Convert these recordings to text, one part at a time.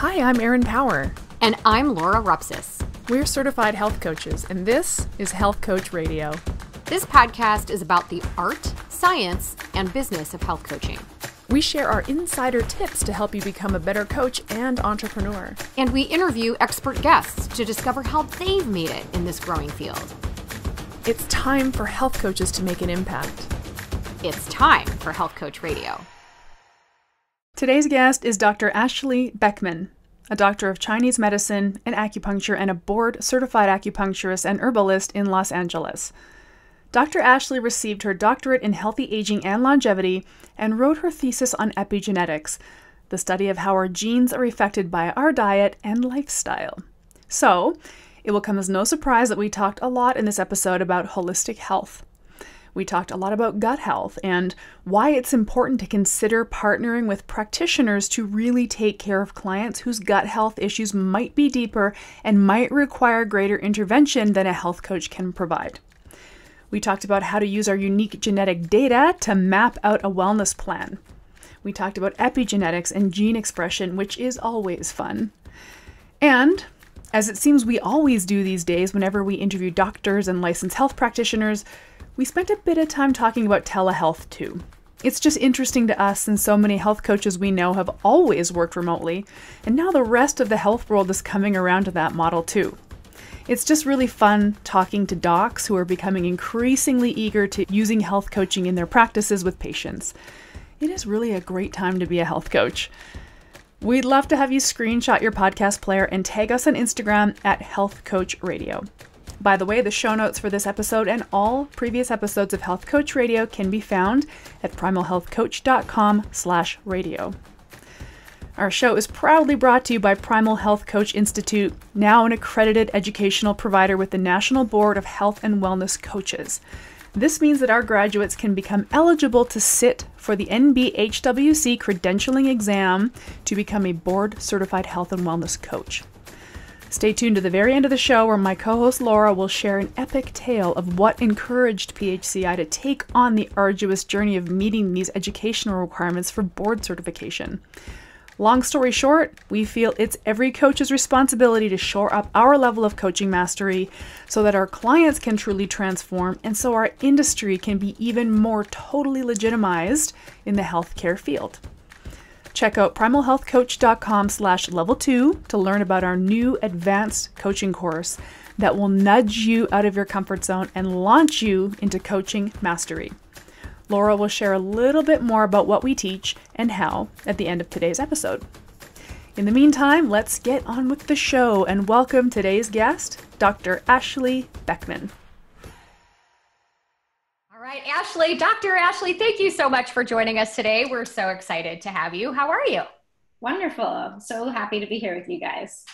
Hi, I'm Erin Power. And I'm Laura Rupsis. We're certified health coaches, and this is Health Coach Radio. This podcast is about the art, science, and business of health coaching. We share our insider tips to help you become a better coach and entrepreneur. And we interview expert guests to discover how they've made it in this growing field. It's time for health coaches to make an impact. It's time for Health Coach Radio. Today's guest is Dr. Ashley Beckman, a doctor of Chinese medicine and acupuncture and a board-certified acupuncturist and herbalist in Los Angeles. Dr. Ashley received her doctorate in healthy aging and longevity and wrote her thesis on epigenetics, the study of how our genes are affected by our diet and lifestyle. So, it will come as no surprise that we talked a lot in this episode about holistic health. We talked a lot about gut health and why it's important to consider partnering with practitioners to really take care of clients whose gut health issues might be deeper and might require greater intervention than a health coach can provide. We talked about how to use our unique genetic data to map out a wellness plan. We talked about epigenetics and gene expression, which is always fun. And, as it seems we always do these days whenever we interview doctors and licensed health practitioners, we spent a bit of time talking about telehealth too. It's just interesting to us, and so many health coaches we know have always worked remotely, and now the rest of the health world is coming around to that model too. It's just really fun talking to docs who are becoming increasingly eager to using health coaching in their practices with patients. It is really a great time to be a health coach. We'd love to have you screenshot your podcast player and tag us on Instagram at Health Coach Radio. By the way, the show notes for this episode and all previous episodes of Health Coach Radio can be found at primalhealthcoach.com/radio. Our show is proudly brought to you by Primal Health Coach Institute, now an accredited educational provider with the National Board of Health and Wellness Coaches. This means that our graduates can become eligible to sit for the NBHWC credentialing exam to become a board-certified health and wellness coach. Stay tuned to the very end of the show where my co-host Laura will share an epic tale of what encouraged PHCI to take on the arduous journey of meeting these educational requirements for board certification. Long story short, we feel it's every coach's responsibility to shore up our level of coaching mastery so that our clients can truly transform and so our industry can be even more totally legitimized in the healthcare field. Check out primalhealthcoach.com/level2 to learn about our new advanced coaching course that will nudge you out of your comfort zone and launch you into coaching mastery. Laura will share a little bit more about what we teach and how at the end of today's episode. In the meantime, let's get on with the show and welcome today's guest, Dr. Ashley Beckman. All right, Ashley, Dr. Ashley, thank you so much for joining us today. We're so excited to have you. How are you? Wonderful. I'm so happy to be here with you guys.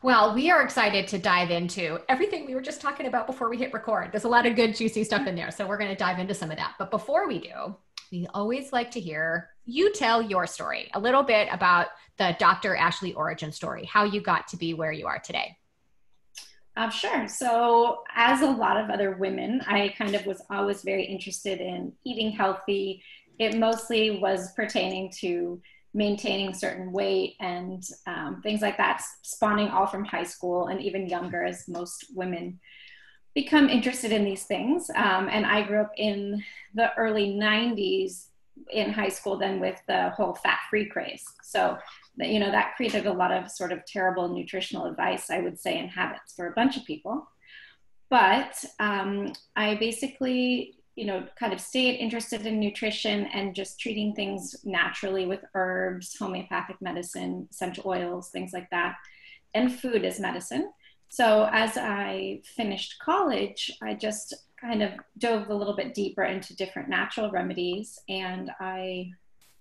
Well, we are excited to dive into everything we were just talking about before we hit record. There's a lot of good, juicy stuff in there, so we're going to dive into some of that. But before we do, we always like to hear you tell your story, a little bit about the Dr. Ashley origin story, how you got to be where you are today. Sure. So as a lot of other women, I kind of was always very interested in eating healthy. It mostly was pertaining to maintaining certain weight and things like that, spawning all from high school and even younger as most women become interested in these things. And I grew up in the early 90s in high school then with the whole fat-free craze. So that created a lot of sort of terrible nutritional advice, I would say, and habits for a bunch of people. But I basically, kind of stayed interested in nutrition and just treating things naturally with herbs, homeopathic medicine, essential oils, things like that, and food as medicine. So as I finished college, I just kind of dove a little bit deeper into different natural remedies, and I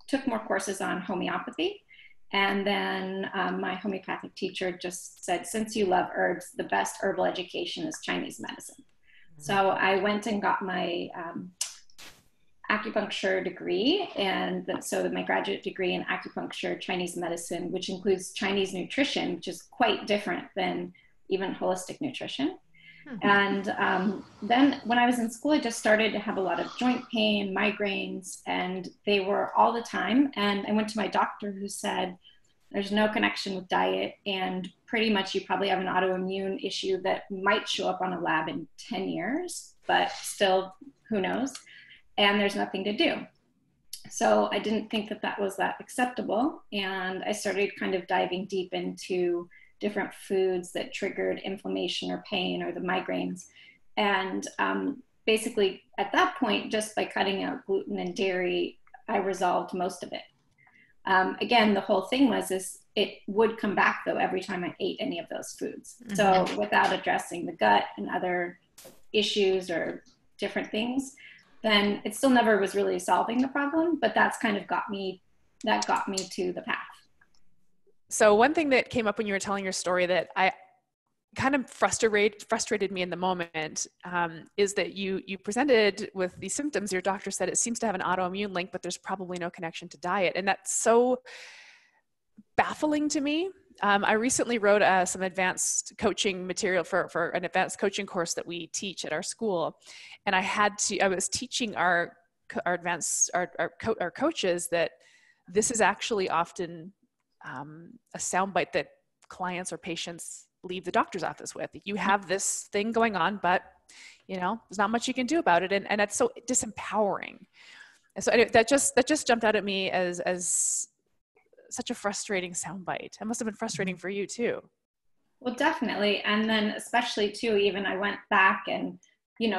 took more courses on homeopathy. And then my homeopathic teacher just said, since you love herbs, the best herbal education is Chinese medicine. Mm-hmm. So I went and got my acupuncture degree, and so my graduate degree in acupuncture, Chinese medicine, which includes Chinese nutrition, which is quite different than even holistic nutrition. Mm-hmm. And then when I was in school, I just started to have a lot of joint pain, migraines, and they were all the time. And I went to my doctor who said, There's no connection with diet. And pretty much you probably have an autoimmune issue that might show up on a lab in 10 years, but still, who knows? And there's nothing to do. So I didn't think that that was that acceptable. And I started kind of diving deep into different foods that triggered inflammation or pain or the migraines. And basically at that point, just by cutting out gluten and dairy, I resolved most of it. Again, the whole thing was it would come back though every time I ate any of those foods. Mm-hmm. So without addressing the gut and other issues or different things, then it still never was really solving the problem, but that's kind of got me to the path. So one thing that came up when you were telling your story that I kind of frustrated me in the moment is that you presented with these symptoms. Your doctor said it seems to have an autoimmune link, but there's probably no connection to diet. And that's so baffling to me. I recently wrote some advanced coaching material for an advanced coaching course that we teach at our school. And I was teaching our coaches that this is actually often a soundbite that clients or patients leave the doctor's office with. You have this thing going on, but there's not much you can do about it. And that's so disempowering. And so that just jumped out at me as such a frustrating soundbite. It must have been frustrating for you too. Well, definitely. And then especially too, even I went back and,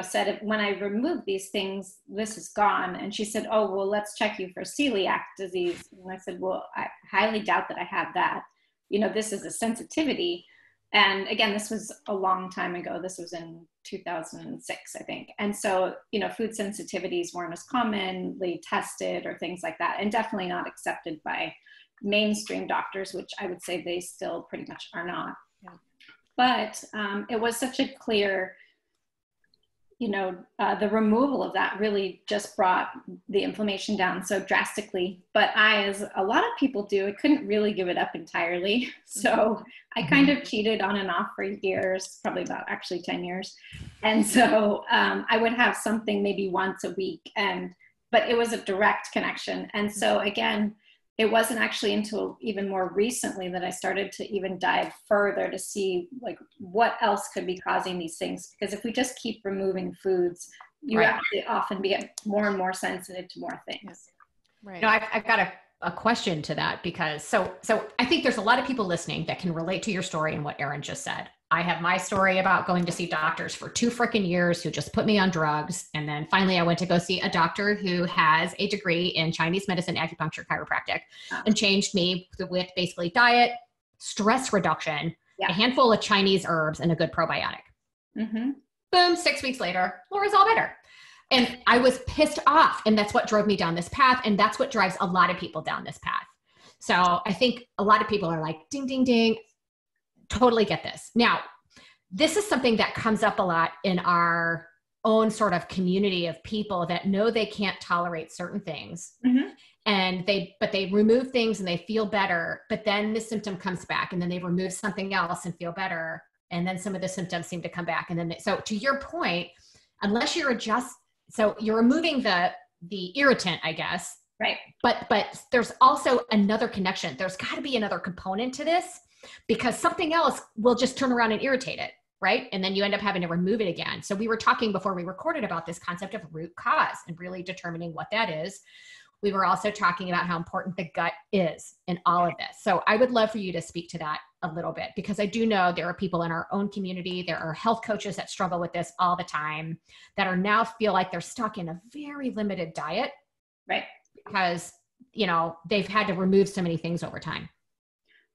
said when I removed these things, this is gone. And she said, oh, well, let's check you for celiac disease. And I said, well, I highly doubt that I have that. This is a sensitivity. And again, this was a long time ago. This was in 2006, I think. And so, food sensitivities weren't as commonly tested or things like that, and definitely not accepted by mainstream doctors, which I would say they still pretty much are not. Yeah. But it was such a clear, the removal of that really just brought the inflammation down so drastically. But as a lot of people do, I couldn't really give it up entirely. So I kind of cheated on and off for years, probably about actually 10 years. And so I would have something maybe once a week, but it was a direct connection. And so again, it wasn't actually until even more recently that I started to even dive further to see like what else could be causing these things. Because if we just keep removing foods, you actually often get more and more sensitive to more things. Right. I've got a question to that because so I think there's a lot of people listening that can relate to your story and what Erin just said. I have my story about going to see doctors for 2 freaking years who just put me on drugs. And then finally I went to go see a doctor who has a degree in Chinese medicine, acupuncture, chiropractic, and changed me with basically diet, stress reduction, a handful of Chinese herbs, and a good probiotic. Mm-hmm. Boom, 6 weeks later, Laura's all better. And I was pissed off. And that's what drove me down this path. And that's what drives a lot of people down this path. So I think a lot of people are like, ding, ding, ding. Totally get this. Now, this is something that comes up a lot in our own sort of community of people that know they can't tolerate certain things. Mm-hmm. And they remove things and they feel better, but then the symptom comes back and then they remove something else and feel better. And then some of the symptoms seem to come back. And then, so to your point, unless you're so you're removing the irritant, I guess. Right. But there's also another connection. There's got to be another component to this because something else will just turn around and irritate it. Right. And then you end up having to remove it again. So we were talking before we recorded about this concept of root cause and really determining what that is. We were also talking about how important the gut is in all of this. So I would love for you to speak to that a little bit, because I do know there are people in our own community, there are health coaches that struggle with this all the time that are now feel like they're stuck in a very limited diet. Right. Because, they've had to remove so many things over time.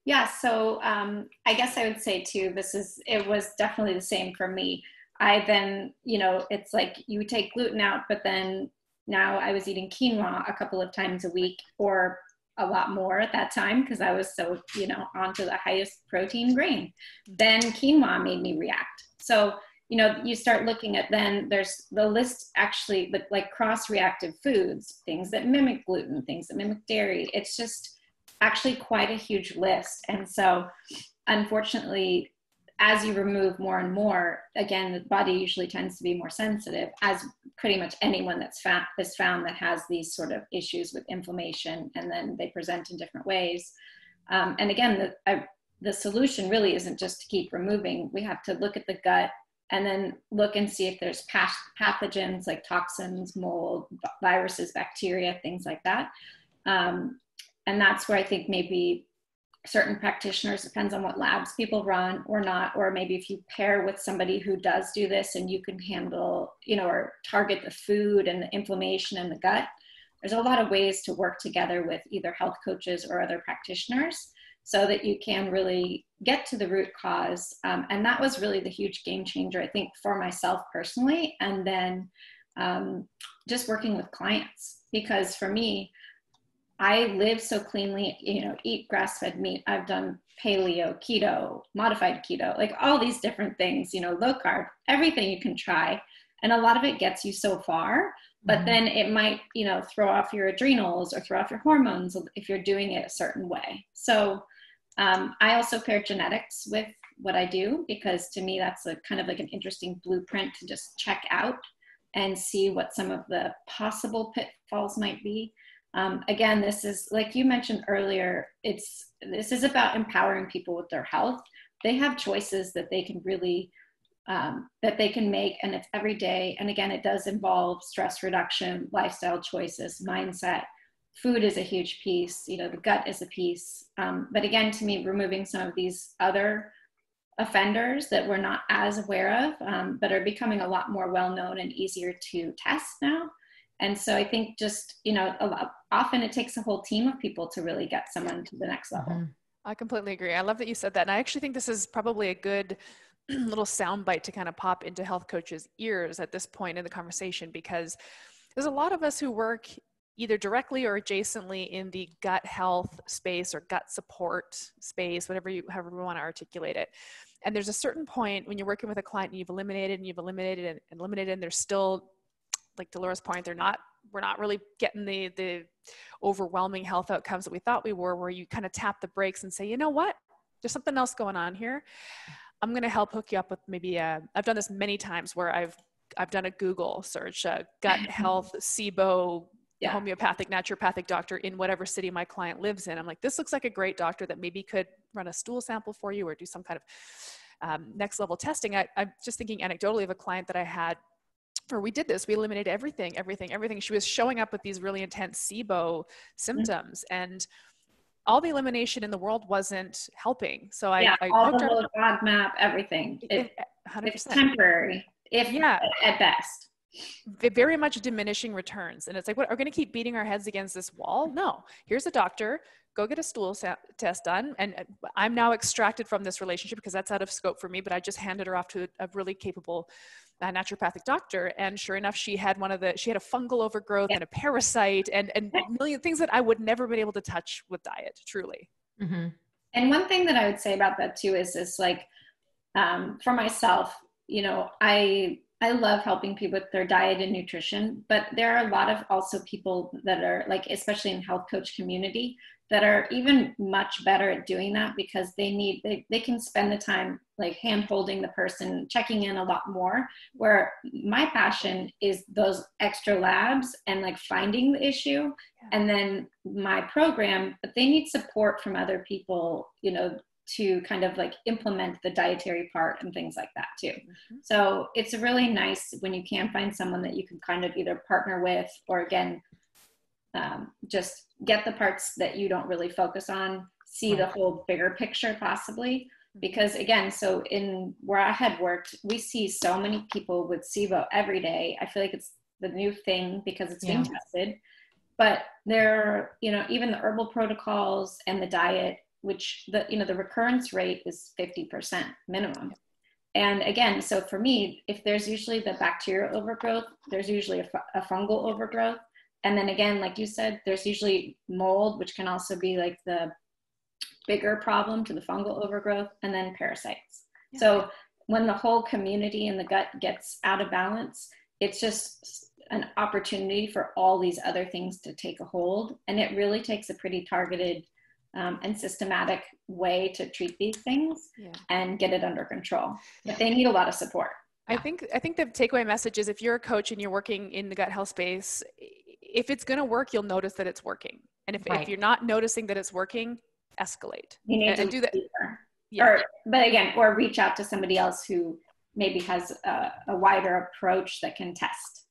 Yeah. So I guess I would say too, it was definitely the same for me. I then, it's like you take gluten out, but then now I was eating quinoa a couple of times a week or a lot more at that time because I was so, onto the highest protein grain. Then quinoa made me react. So, you start looking at then there's the list actually like cross-reactive foods, things that mimic gluten, things that mimic dairy. It's just actually quite a huge list. And so unfortunately, as you remove more and more, again, the body usually tends to be more sensitive, as pretty much anyone that's found that has these sort of issues with inflammation, and then they present in different ways. And again, the solution really isn't just to keep removing. We have to look at the gut and then look and see if there's pathogens like toxins, mold, viruses, bacteria, things like that. And that's where I think maybe certain practitioners, depends on what labs people run or not, or maybe if you pair with somebody who does do this and you can handle, or target the food and the inflammation in the gut. There's a lot of ways to work together with either health coaches or other practitioners so that you can really get to the root cause. And that was really the huge game changer, I think, for myself personally. And then just working with clients, because for me, I live so cleanly, eat grass-fed meat. I've done paleo, keto, modified keto, like all these different things, low carb, everything you can try. And a lot of it gets you so far, but then it might, throw off your adrenals or throw off your hormones if you're doing it a certain way. So I also pair genetics with what I do, because to me, that's a kind of like an interesting blueprint to just check out and see what some of the possible pitfalls might be. Again, this is, like you mentioned earlier, this is about empowering people with their health. They have choices that they can really, that they can make, and it's every day. And again, it does involve stress reduction, lifestyle choices, mindset. Food is a huge piece, the gut is a piece. But again, to me, removing some of these other offenders that we're not as aware of, but are becoming a lot more well-known and easier to test now. And so I think just, often it takes a whole team of people to really get someone to the next level. I completely agree. I love that you said that. And I actually think this is probably a good little soundbite to kind of pop into health coaches' ears at this point in the conversation, because there's a lot of us who work either directly or adjacently in the gut health space or gut support space, however you want to articulate it. And there's a certain point when you're working with a client and you've eliminated and there's still, like Dolores' point, we're not really getting the overwhelming health outcomes that we thought we were, where you kind of tap the brakes and say, you know what, there's something else going on here. I'm going to help hook you up with maybe I've done this many times where I've done a Google search, gut health, SIBO, homeopathic, naturopathic doctor in whatever city my client lives in. I'm like, this looks like a great doctor that maybe could run a stool sample for you or do some kind of next level testing. I'm just thinking anecdotally of a client that I had, or we did this, we eliminated everything. She was showing up with these really intense SIBO symptoms, and all the elimination in the world wasn't helping. So I all the low FODMAP, everything. It's temporary, at best. Very much diminishing returns. And it's like, what, are we going to keep beating our heads against this wall? No, here's a doctor, go get a stool test done. And I'm now extracted from this relationship because that's out of scope for me, but I just handed her off to a really capable naturopathic doctor. And sure enough, she had she had a fungal overgrowth and a parasite and a million things that I would never been able to touch with diet, truly. Mm-hmm. And one thing that I would say about that too is like, for myself, I love helping people with their diet and nutrition, but there are a lot of also people that are like, especially in health coach community, that are even much better at doing that because they can spend the time like hand holding the person, checking in a lot more, where my passion is those extra labs and like finding the issue. And then my program, but they need support from other people, to kind of like implement the dietary part and things like that too. Mm-hmm. So it's really nice when you can find someone that you can kind of either partner with, or again, just get the parts that you don't really focus on, see the whole bigger picture possibly. Because again, so in where I had worked, we see so many people with SIBO every day. I feel like it's the new thing because it's being tested, but there, even the herbal protocols and the diet, which the recurrence rate is 50% minimum. And again, so for me, if there's usually the bacterial overgrowth, there's usually a fungal overgrowth. And then again, like you said, there's usually mold, which can also be like the bigger problem to the fungal overgrowth, and then parasites. Yeah. So when the whole community in the gut gets out of balance, it's just an opportunity for all these other things to take a hold. And it really takes a pretty targeted and systematic way to treat these things and get it under control. But they need a lot of support. I think the takeaway message is, if you're a coach and you're working in the gut health space, if it's going to work, you'll notice that it's working. And if you're not noticing that it's working, escalate. You need to do that. Yeah. Or reach out to somebody else who maybe has a wider approach that can test.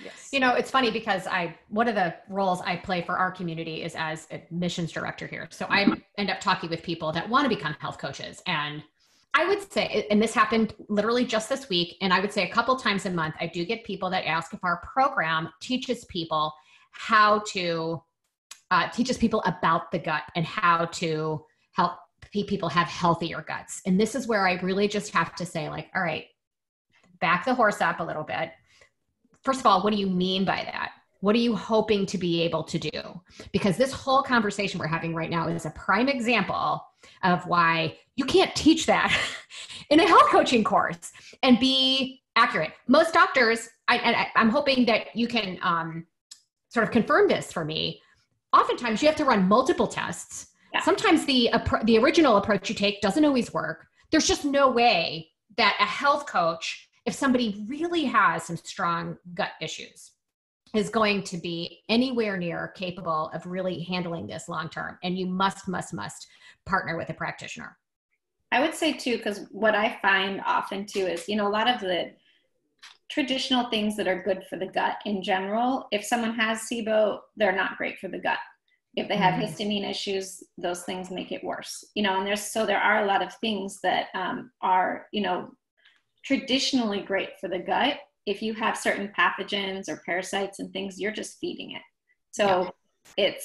Yes. You know, it's funny because one of the roles I play for our community is as admissions director here. So I end up talking with people that want to become health coaches. And I would say, and this happened literally just this week, and I would say a couple times a month, I do get people that ask if our program teaches people teaches people about the gut and how to help people have healthier guts. And this is where I really just have to say, like, all right, back the horse up a little bit. First of all, what do you mean by that? What are you hoping to be able to do? Because this whole conversation we're having right now is a prime example of why you can't teach that in a health coaching course and be accurate. Most doctors, I'm hoping that you can sort of confirm this for me. Oftentimes you have to run multiple tests. Yeah. Sometimes the original approach you take doesn't always work. There's just no way that a health coach, if somebody really has some strong gut issues, is going to be anywhere near capable of really handling this long term. And you must partner with a practitioner. I would say too, because what I find often too is, a lot of the traditional things that are good for the gut in general, if someone has SIBO, they're not great for the gut. If they have histamine issues, those things make it worse. And there are a lot of things that are, traditionally great for the gut. If you have certain pathogens or parasites and things, you're just feeding it. So it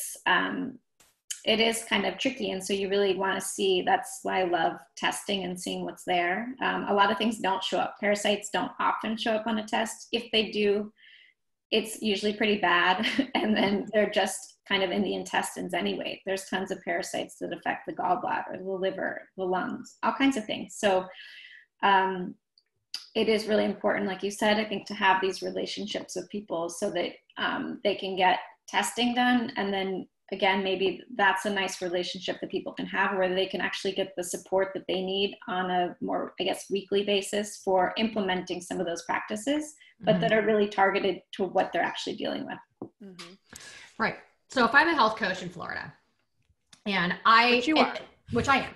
is kind of tricky. And so you really want to see, that's why I love testing and seeing what's there. A lot of things don't show up. Parasites don't often show up on a test. If they do, it's usually pretty bad. And then they're just kind of in the intestines anyway. There's tons of parasites that affect the gallbladder, the liver, the lungs, all kinds of things. So it is really important, like you said, I think, to have these relationships with people so that they can get testing done. And then again, maybe that's a nice relationship that people can have where they can actually get the support that they need on a more, weekly basis for implementing some of those practices, but that are really targeted to what they're actually dealing with. Mm-hmm. Right. So if I'm a health coach in Florida and which I am,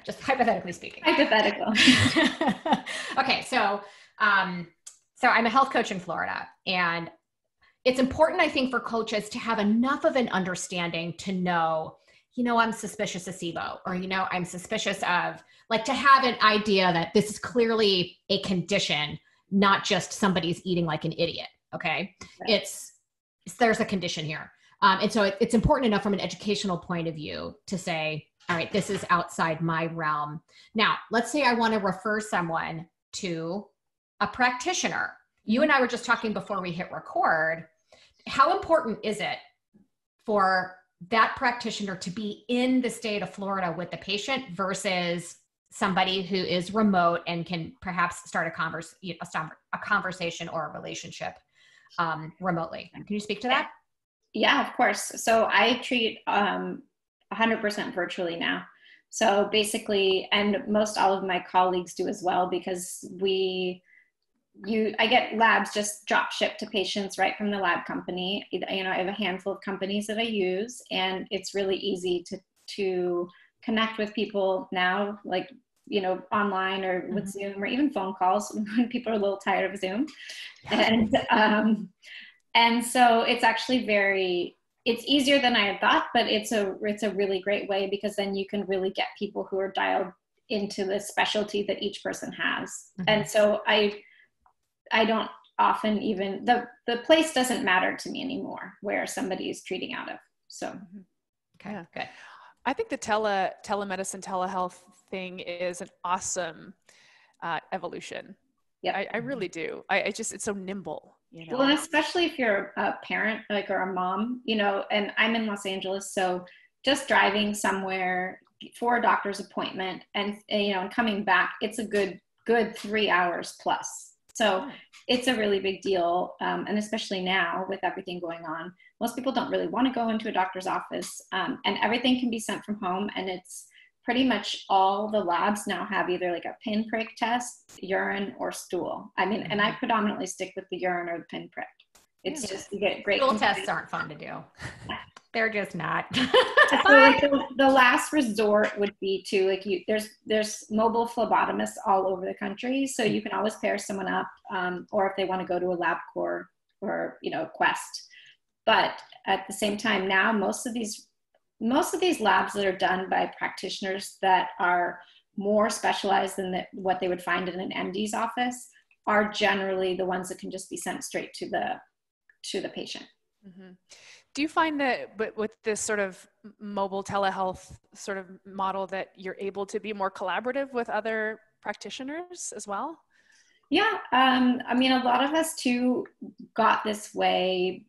just hypothetically speaking. Hypothetical. Okay. So I'm a health coach in Florida, and it's important, I think, for coaches to have enough of an understanding to know, I'm suspicious of SIBO, or, I'm suspicious of, to have an idea that this is clearly a condition, not just somebody's eating like an idiot. Okay. Right. There's a condition here. And so it's important enough from an educational point of view to say, all right, this is outside my realm. Now, let's say I want to refer someone to a practitioner. You and I were just talking before we hit record. How important is it for that practitioner to be in the state of Florida with the patient versus somebody who is remote and can perhaps start a conversation or a relationship remotely? Can you speak to that? Yeah, of course. So I treat 100% virtually now. So basically, and most all of my colleagues do as well, because I get labs just drop shipped to patients right from the lab company. I have a handful of companies that I use, and it's really easy to connect with people now, online or with Zoom or even phone calls when people are a little tired of Zoom. And so it's actually it's easier than I had thought, but it's a really great way, because then you can really get people who are dialed into the specialty that each person has. Mm-hmm. And so I don't often even, the place doesn't matter to me anymore where somebody is treating out of. So, okay, good. I think the telemedicine, telehealth thing is an awesome evolution. Yeah, I really do. It's so nimble. Well, and especially if you're a parent, or a mom, and I'm in Los Angeles, so just driving somewhere for a doctor's appointment and coming back, it's a good 3 hours plus. So it's a really big deal. And especially now with everything going on, most people don't really want to go into a doctor's office, and everything can be sent from home. And it's pretty much all the labs now have either a pinprick test, urine, or stool. And I predominantly stick with the urine or the pinprick. It's just, you get great Stool compliance. tests aren't fun to do. They're just not. So like the last resort would be to like there's mobile phlebotomists all over the country, so you can always pair someone up, or if they want to go to a LabCorp or Quest. But at the same time, now most of these labs that are done by practitioners that are more specialized than what they would find in an MD's office are generally the ones that can just be sent straight to the patient. Mm-hmm. Do you find that, but with this sort of mobile telehealth sort of model, that you're able to be more collaborative with other practitioners as well? Yeah, I mean, a lot of us too got this way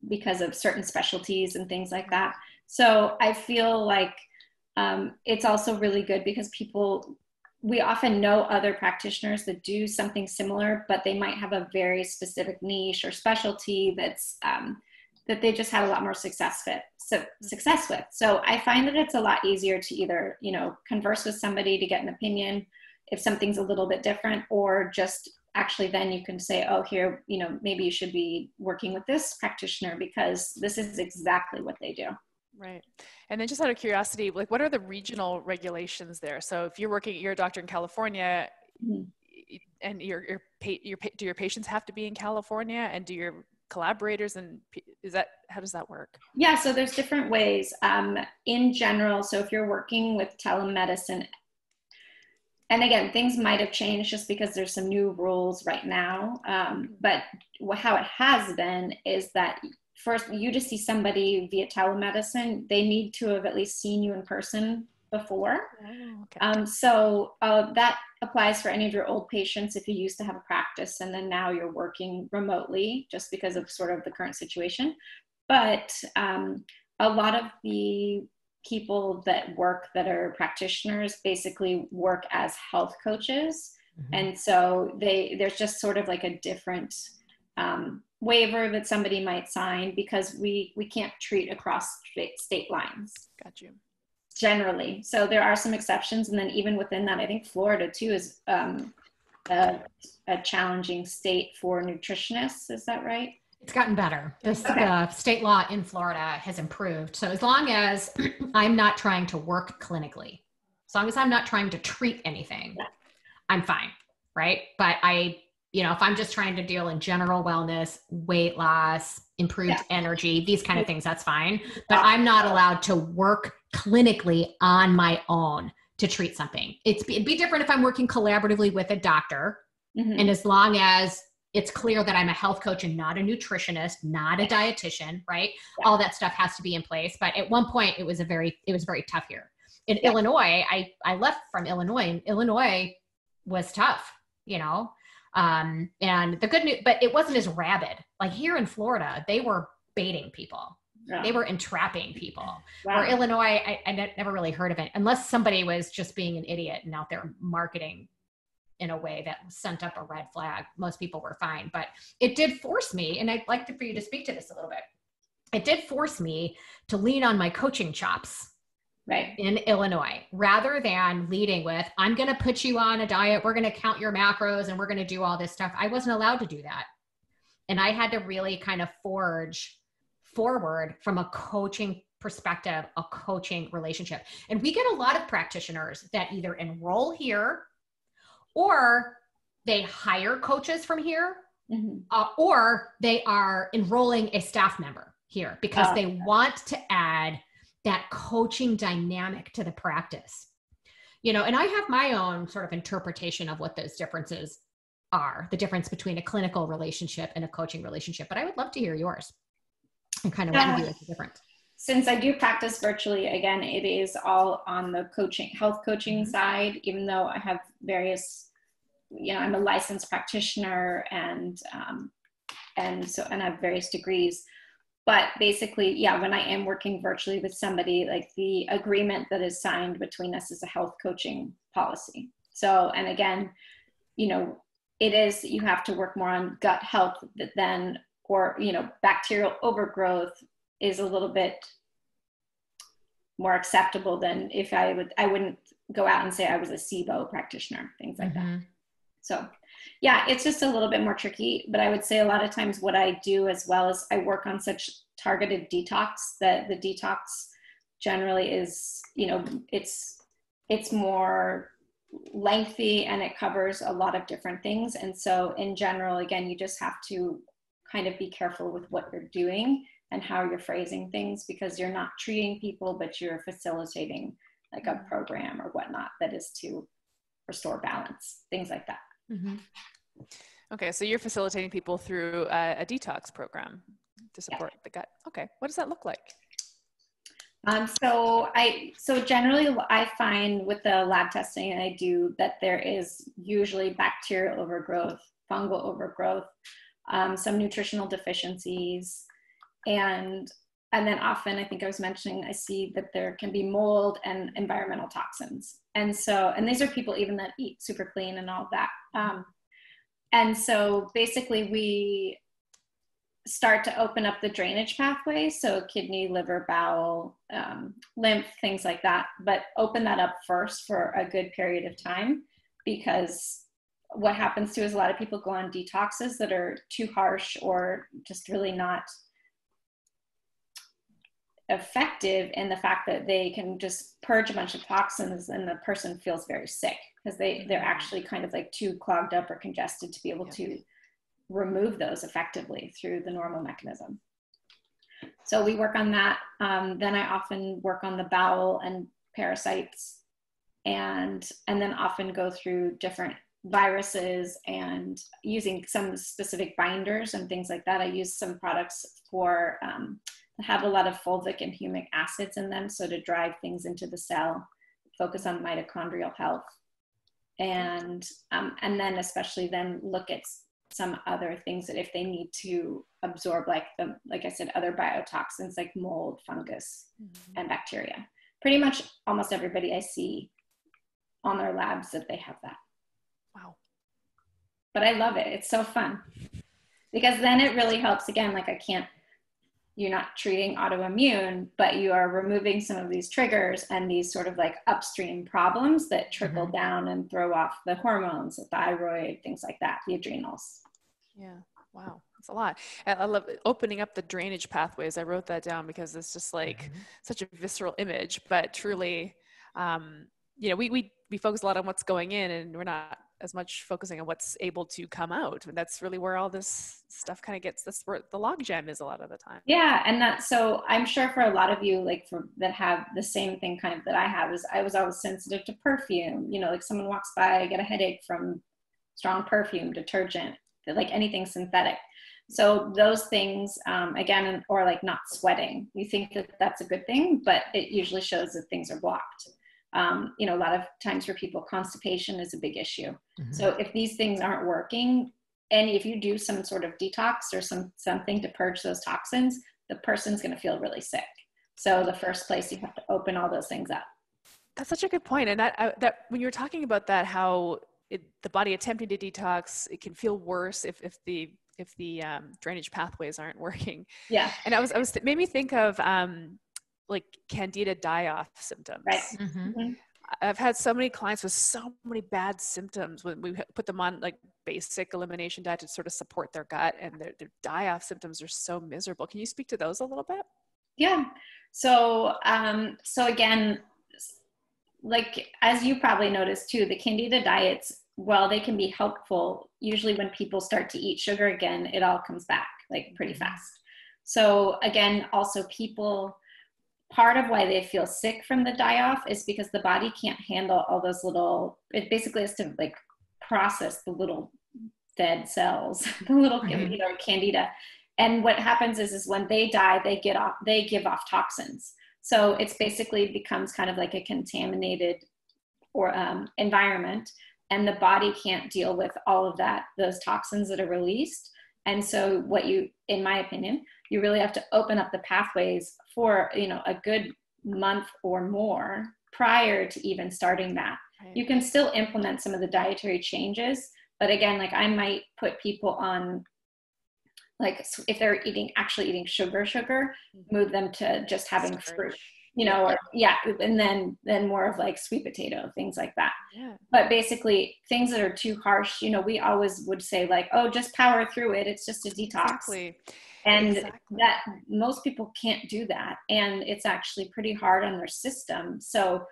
because of certain specialties and things like that. So I feel like it's also really good because we often know other practitioners that do something similar, but they might have a very specific niche or specialty that's that they just had a lot more success with. So I find that it's a lot easier to either, converse with somebody to get an opinion if something's a little bit different, or just actually then you can say, oh, here, maybe you should be working with this practitioner because this is exactly what they do. Right. And then just out of curiosity, like what are the regional regulations there? So if you're a doctor in California, mm-hmm. and do your patients have to be in California, and do your collaborators, and how does that work? Yeah, so there's different ways. In general, so if you're working with telemedicine, and again, things might have changed just because there's some new rules right now. But how it has been is that first, you to see somebody via telemedicine, they need to have at least seen you in person before. Oh, okay. So that applies for any of your old patients if you used to have a practice and then now you're working remotely just because of sort of the current situation. But a lot of the people that are practitioners basically work as health coaches. Mm-hmm. And so there's just sort of like a different waiver that somebody might sign because we can't treat across state lines. Got you. Generally. So there are some exceptions. And then even within that, I think Florida too is a challenging state for nutritionists. Is that right? It's gotten better. The state law in Florida has improved. So as long as I'm not trying to work clinically, as long as I'm not trying to treat anything, I'm fine, right? But if I'm just trying to deal in general wellness, weight loss, improved energy, these kind of things, that's fine. But I'm not allowed to work clinically on my own to treat something. It'd be different if I'm working collaboratively with a doctor. Mm-hmm. And as long as it's clear that I'm a health coach and not a nutritionist, not a dietitian, right? Yeah. All that stuff has to be in place. But at one point it was very tough here. In Illinois, I left from Illinois, and Illinois was tough, and the good news, but it wasn't as rabid. Like here in Florida, they were baiting people. Yeah. They were entrapping people. Wow. Where Illinois, I never really heard of it unless somebody was just being an idiot and out there marketing in a way that sent up a red flag. Most people were fine, but it did force me, and I'd like for you to speak to this a little bit. It did force me to lean on my coaching chops. Right. In Illinois, rather than leading with, I'm going to put you on a diet, we're going to count your macros, and we're going to do all this stuff. I wasn't allowed to do that. And I had to really kind of forge forward from a coaching perspective, a coaching relationship. And we get a lot of practitioners that either enroll here or they hire coaches from here, mm-hmm. Or they are enrolling a staff member here because they want to add that coaching dynamic to the practice, and I have my own sort of interpretation of what those differences are, the difference between a clinical relationship and a coaching relationship, but I would love to hear yours and kind of what you view as the difference. Since I do practice virtually, again, it is all on the health coaching mm-hmm. side, even though I have various, I'm a licensed practitioner and I have various degrees. But basically, when I am working virtually with somebody, like the agreement that is signed between us is a health coaching policy. So, and again, it is, you have to work more on gut health than, or, bacterial overgrowth is a little bit more acceptable than if I wouldn't go out and say I was a SIBO practitioner, things like mm-hmm. that. So yeah, it's just a little bit more tricky, but I would say a lot of times what I do as well is I work on such targeted detox that the detox generally is, you know, it's more lengthy and it covers a lot of different things. And so in general, again, you just have to kind of be careful with what you're doing and how you're phrasing things, because you're not treating people, but you're facilitating like a program or whatnot that is to restore balance, things like that. Mm-hmm. Okay, so you're facilitating people through a detox program to support the gut. Okay, what does that look like? So generally I find with the lab testing I do that there is usually bacterial overgrowth, fungal overgrowth, some nutritional deficiencies, and then often, I think I was mentioning, I see that there can be mold and environmental toxins. And these are people even that eat super clean and all that. And so basically we start to open up the drainage pathway. So kidney, liver, bowel, lymph, things like that, but open that up first for a good period of time, because what happens too is a lot of people go on detoxes that are too harsh or just really not effective in the fact that they can just purge a bunch of toxins and the person feels very sick because they're actually kind of like too clogged up or congested to be able to remove those effectively through the normal mechanism. So we work on that. Then I often work on the bowel and parasites, and then often go through different viruses and using some specific binders and things like that. I use some products for have a lot of fulvic and humic acids in them, so to drive things into the cell, focus on mitochondrial health, and then especially then look at some other things that if they need to absorb, like I said, other biotoxins like mold, fungus, and bacteria. Pretty much almost everybody I see on their labs that they have that. Wow. But I love it. It's so fun because then it really helps. Again, like you're not treating autoimmune, but you are removing some of these triggers and these sort of like upstream problems that trickle down and throw off the hormones, the thyroid, things like that, the adrenals. Yeah. Wow. That's a lot. I love opening up the drainage pathways. I wrote that down because it's just like such a visceral image, but truly, we focus a lot on what's going in and we're not as much focusing on what's able to come out. And that's really where all this stuff kind of that's where the log jam is a lot of the time. Yeah. And so I'm sure for a lot of you, like that have the same thing kind of that I have, is I was always sensitive to perfume, like someone walks by, I get a headache from strong perfume, detergent, like anything synthetic. So those things, again, or like not sweating, you think that that's a good thing, but it usually shows that things are blocked. A lot of times for people, constipation is a big issue. So if these things aren't working, and if you do some sort of detox or something to purge those toxins, the person's going to feel really sick. So the first place you have to open all those things up. That's such a good point. And that when you were talking about that, how the body attempting to detox, it can feel worse if the drainage pathways aren't working. Yeah. And made me think of like candida die-off symptoms. Right. I've had so many clients with so many bad symptoms when we put them on like basic elimination diet to sort of support their gut, and their die-off symptoms are so miserable. Can you speak to those a little bit? Yeah. So again, like, as you probably noticed too, the candida diets, while they can be helpful, usually when people start to eat sugar again, it all comes back like pretty fast. So again, also part of why they feel sick from the die-off is because the body can't handle all those it basically has to like process the little dead cells, the little candida. And what happens is when they die, they give off toxins. So it's basically becomes kind of like a contaminated environment, and the body can't deal with all of those toxins that are released. And so in my opinion, you really have to open up the pathways for, a good month or more prior to even starting that. Right. You can still implement some of the dietary changes, but again, like I might put people on, like if they're actually eating sugar, move them to just having fruit. you know, or and then more of like sweet potato, things like that. Yeah. But basically things that are too harsh, you know, we always would say like, oh, just power through it. It's just a detox. Exactly. And Exactly. that most people can't do that. And it's actually pretty hard on their system. So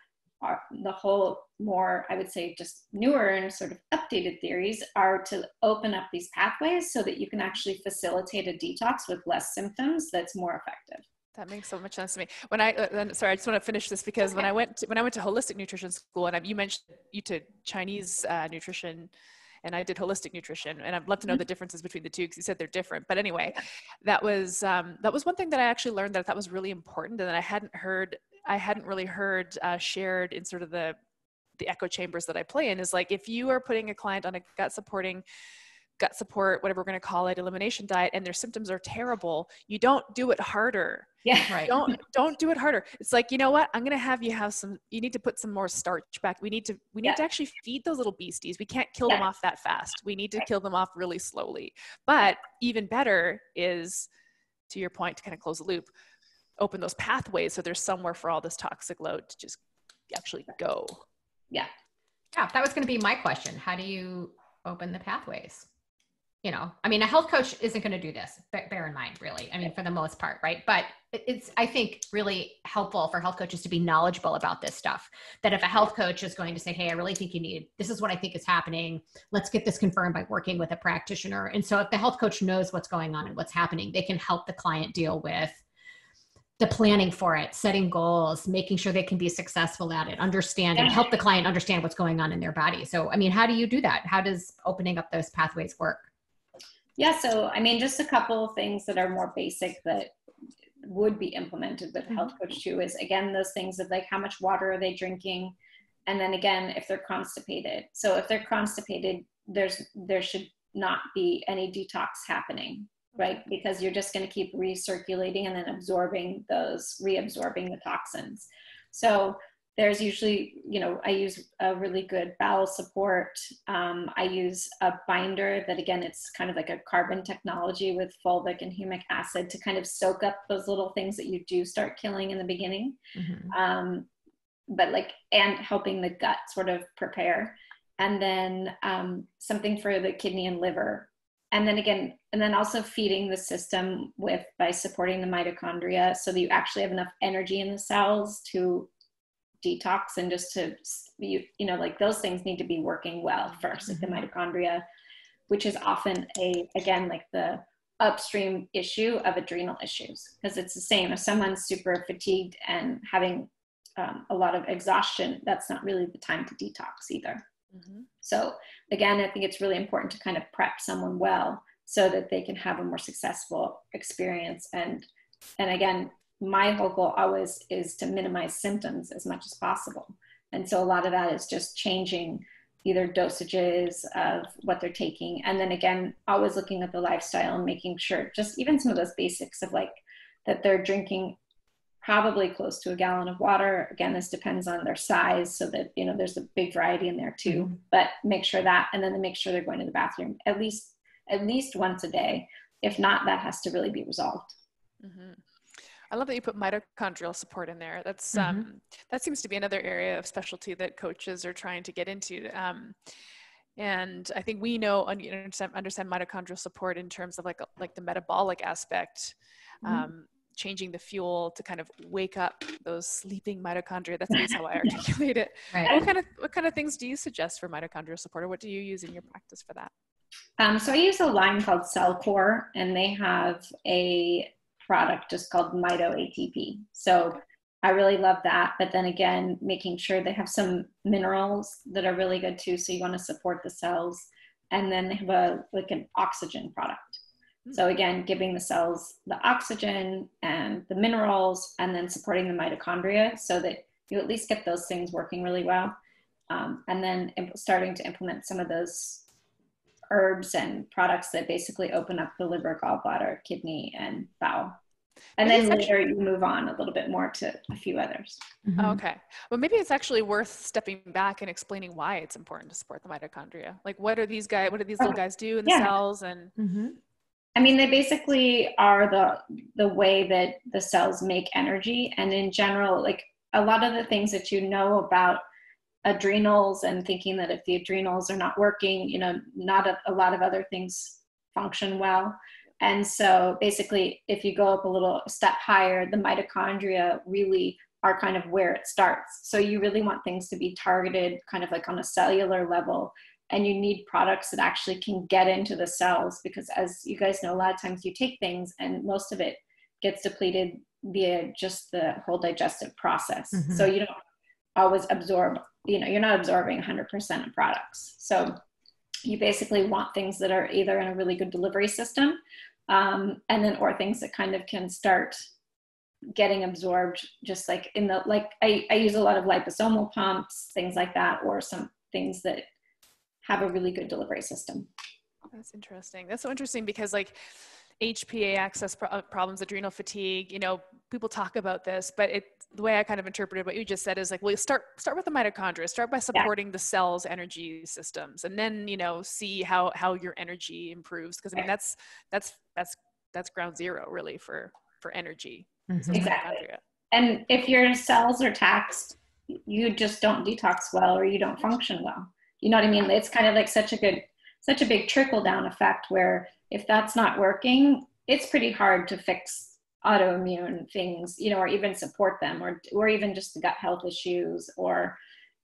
the whole more, I would say, just newer and sort of updated theories are to open up these pathways so that you can actually facilitate a detox with less symptoms that's more effective. That makes so much sense to me. When I, sorry, I just want to finish this because when I went to holistic nutrition school, and you mentioned you did Chinese nutrition, and I did holistic nutrition, and I'd love to know the differences between the two because you said they're different. But anyway, that was one thing that I actually learned that I thought was really important, and that I hadn't really heard shared in sort of the echo chambers that I play in. Is like, if you are putting a client on a gut support, whatever we're going to call it, elimination diet, and their symptoms are terrible, you don't do it harder. Yeah. Right. Don't do it harder. It's like, you know what? I'm going to have you need to put some more starch back. We need to actually feed those little beasties. We can't kill them off that fast. We need to kill them off really slowly. But even better is, to your point, to kind of close the loop, open those pathways so there's somewhere for all this toxic load to just actually go. Yeah. Yeah. That was going to be my question. How do you open the pathways? You know, I mean, a health coach isn't going to do this, bear in mind, really. I mean, for the most part, right? But it's, I think, really helpful for health coaches to be knowledgeable about this stuff. That if a health coach is going to say, hey, I really think this is what I think is happening, let's get this confirmed by working with a practitioner. And so if the health coach knows what's going on and what's happening, they can help the client deal with the planning for it, setting goals, making sure they can be successful at it, help the client understand what's going on in their body. So, I mean, how do you do that? How does opening up those pathways work? Yeah, so I mean, just a couple of things that are more basic that would be implemented with a health coach too is, again, those things of like, how much water are they drinking? And then again, if they're constipated. So if they're constipated, there should not be any detox happening, right? Because you're just going to keep recirculating and then reabsorbing the toxins. So there's usually, you know, I use a really good bowel support. I use a binder that, again, it's kind of like a carbon technology with fulvic and humic acid to kind of soak up those little things that you do start killing in the beginning. And helping the gut sort of prepare. And then something for the kidney and liver. And then also feeding the system by supporting the mitochondria so that you actually have enough energy in the cells to detox, and just to, you know, like those things need to be working well first, like the mitochondria, which is often like the upstream issue of adrenal issues, because it's the same. If someone's super fatigued and having a lot of exhaustion, that's not really the time to detox either. So again, I think it's really important to kind of prep someone well so that they can have a more successful experience. And again, my whole goal always is to minimize symptoms as much as possible. And so a lot of that is just changing either dosages of what they're taking. And then again, always looking at the lifestyle and making sure just even some of those basics of like that they're drinking probably close to a gallon of water. Again, this depends on their size, so that, you know, there's a big variety in there too, but make sure that, and then make sure they're going to the bathroom at least once a day. If not, that has to really be resolved. I love that you put mitochondrial support in there. That's that seems to be another area of specialty that coaches are trying to get into. And I think we know understand mitochondrial support in terms of like the metabolic aspect, changing the fuel to kind of wake up those sleeping mitochondria. That's at least how I articulate it. Right. What kind of things do you suggest for mitochondrial support, or what do you use in your practice for that? So I use a line called Cellcore, and they have a product just called Mito ATP. So I really love that. But then again, making sure they have some minerals that are really good too. So you want to support the cells. And then they have an oxygen product. So again, giving the cells the oxygen and the minerals, and then supporting the mitochondria so that you at least get those things working really well. And then starting to implement some of those herbs and products that basically open up the liver, gallbladder, kidney, and bowel. And then later you move on a little bit more to a few others. Okay. Well, maybe it's actually worth stepping back and explaining why it's important to support the mitochondria. Like, what do these little guys do in the cells? And I mean, they basically are the way that the cells make energy. And in general, like a lot of the things that you know about adrenals and thinking that if the adrenals are not working, you know, not a lot of other things function well. And so basically, if you go up a little step higher, the mitochondria really are kind of where it starts. So you really want things to be targeted kind of like on a cellular level. And you need products that actually can get into the cells, because as you guys know, a lot of times you take things and most of it gets depleted via just the whole digestive process. Mm-hmm. So you don't always absorb, you know, you're not absorbing 100% of products. So you basically want things that are either in a really good delivery system, and then, or things that kind of can start getting absorbed, just like in the, like I use a lot of liposomal pumps, things like that, or some things that have a really good delivery system. That's interesting. That's so interesting because like HPA axis problems, adrenal fatigue, you know, people talk about this, but the way I kind of interpreted what you just said is like, well, you start with the mitochondria, start by supporting the cell's energy systems, and then, you know, see how your energy improves. Cause I mean, that's ground zero really for energy. Mm-hmm. Exactly. And if your cells are taxed, you just don't detox well, or you don't function well. You know what I mean? It's kind of like such a big trickle down effect where if that's not working, it's pretty hard to fix autoimmune things, you know, or even support them, or even just the gut health issues, or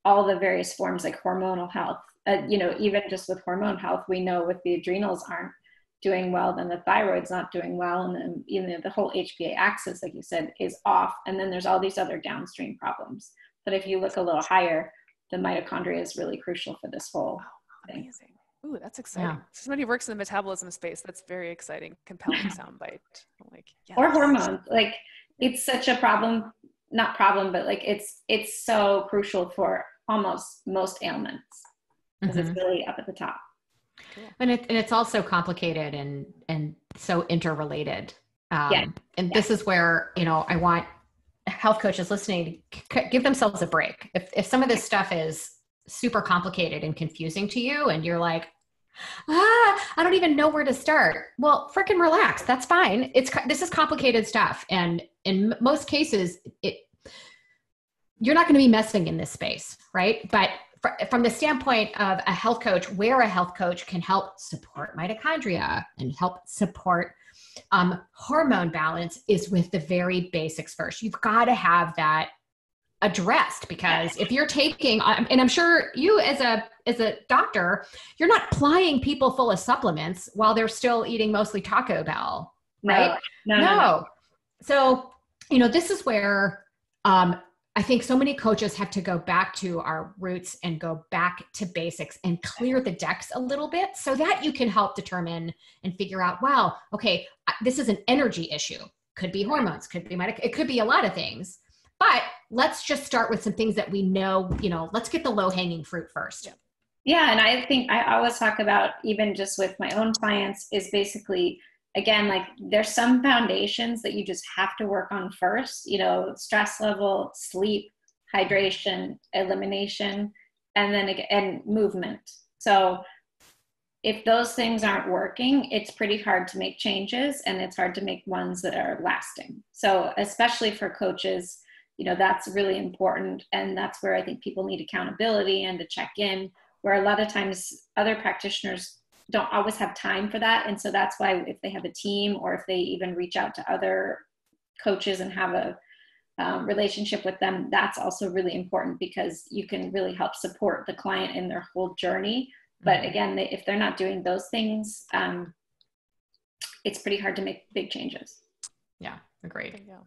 all the various forms like hormonal health. You know, even just with hormone health, we know if the adrenals aren't doing well, then the thyroid's not doing well. And then, you know, the whole HPA axis, like you said, is off. And then there's all these other downstream problems. But if you look a little higher, the mitochondria is really crucial for this whole thing. Amazing. Ooh, that's exciting. Yeah. Somebody who works in the metabolism space, that's very exciting, compelling soundbite. Like, yes. Or hormones. Like, it's such a problem, not problem, but like it's so crucial for almost most ailments, because it's really up at the top. Cool. And it's also complicated and so interrelated. And this is where, you know, I want health coaches listening to give themselves a break. If some of this stuff is super complicated and confusing to you and you're like, I don't even know where to start. Well, freaking relax. That's fine. This is complicated stuff. And in most cases, you're not going to be messing in this space, right? But from the standpoint of a health coach, where a health coach can help support mitochondria and help support hormone balance is with the very basics first. You've got to have that addressed, because if you're taking, and I'm sure you as a doctor, you're not plying people full of supplements while they're still eating mostly Taco Bell, right? No. So, you know, this is where I think so many coaches have to go back to our roots and go back to basics and clear the decks a little bit so that you can help determine and figure out, wow, okay, this is an energy issue. Could be hormones, could be it could be a lot of things. But let's just start with some things that we know, you know, let's get the low hanging fruit first. Yeah. And I think I always talk about, even just with my own clients, is basically, again, like there's some foundations that you just have to work on first, you know, stress level, sleep, hydration, elimination, and then again, movement. So if those things aren't working, it's pretty hard to make changes, and it's hard to make ones that are lasting. So especially for coaches, you know, that's really important. And that's where I think people need accountability and to check in, where a lot of times other practitioners don't always have time for that. And so that's why if they have a team, or if they even reach out to other coaches and have a relationship with them, that's also really important, because you can really help support the client in their whole journey. But again, if they're not doing those things, it's pretty hard to make big changes. Yeah, agreed. Bingo.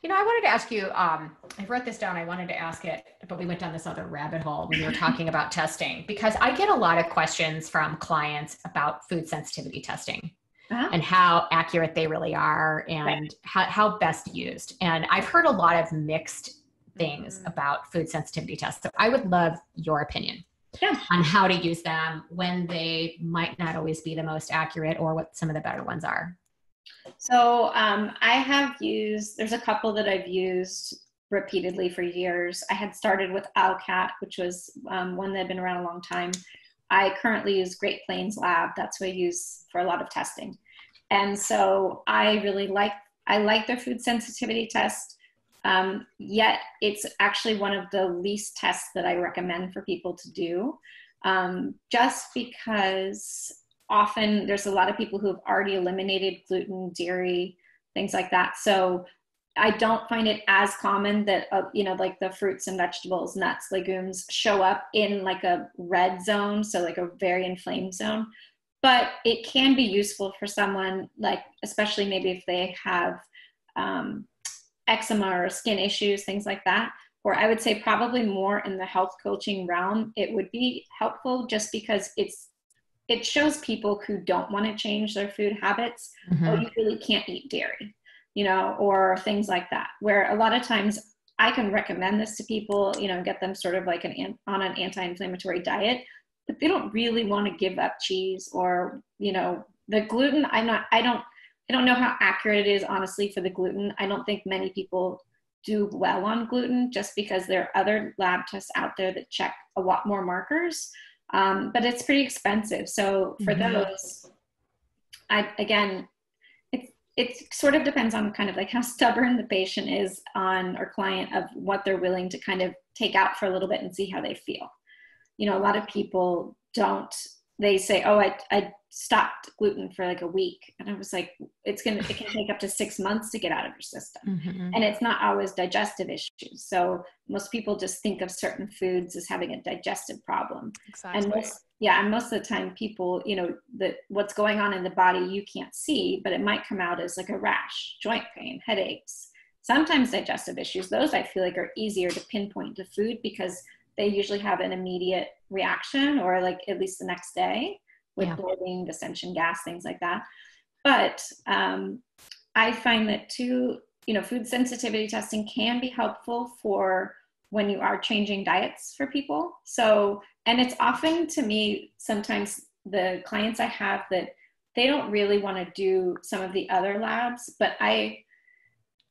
You know, I wanted to ask you, I wrote this down, I wanted to ask it, but we went down this other rabbit hole when we were talking about testing, because I get a lot of questions from clients about food sensitivity testing and how accurate they really are, and how best used. And I've heard a lot of mixed things about food sensitivity tests. So I would love your opinion on how to use them, when they might not always be the most accurate, or what some of the better ones are. So I have used, there's a couple that I've used repeatedly for years. I had started with Owlcat, which was one that had been around a long time. I currently use Great Plains Lab. That's what I use for a lot of testing. And so I like their food sensitivity test. Yet it's actually one of the least tests that I recommend for people to do, just because often there's a lot of people who have already eliminated gluten, dairy, things like that. So I don't find it as common that, like the fruits and vegetables, nuts, legumes show up in like a red zone. So like a very inflamed zone, but it can be useful for someone, like, especially maybe if they have, eczema or skin issues, things like that. Or I would say probably more in the health coaching realm, it would be helpful just because it shows people who don't want to change their food habits, oh, you really can't eat dairy, or things like that, where a lot of times I can recommend this to people, get them sort of like on an anti-inflammatory diet, but they don't really want to give up cheese or, the gluten. I don't know how accurate it is, honestly, for the gluten. I don't think many people do well on gluten just because there are other lab tests out there that check a lot more markers, but it's pretty expensive. So for those, it sort of depends on kind of like how stubborn the patient is or client of what they're willing to kind of take out for a little bit and see how they feel. A lot of people they say, oh, I stopped gluten for like a week. And I was like, it can take up to 6 months to get out of your system. And it's not always digestive issues. So most people just think of certain foods as having a digestive problem. Exactly. And most of the time people, that what's going on in the body, you can't see, but it might come out as like a rash, joint pain, headaches, sometimes digestive issues. Those I feel like are easier to pinpoint to food because they usually have an immediate reaction, or like at least the next day, with bloating, dissension, gas, things like that. But I find that too, food sensitivity testing can be helpful for when you are changing diets for people. So, and it's often, to me, sometimes the clients I have that they don't really want to do some of the other labs, but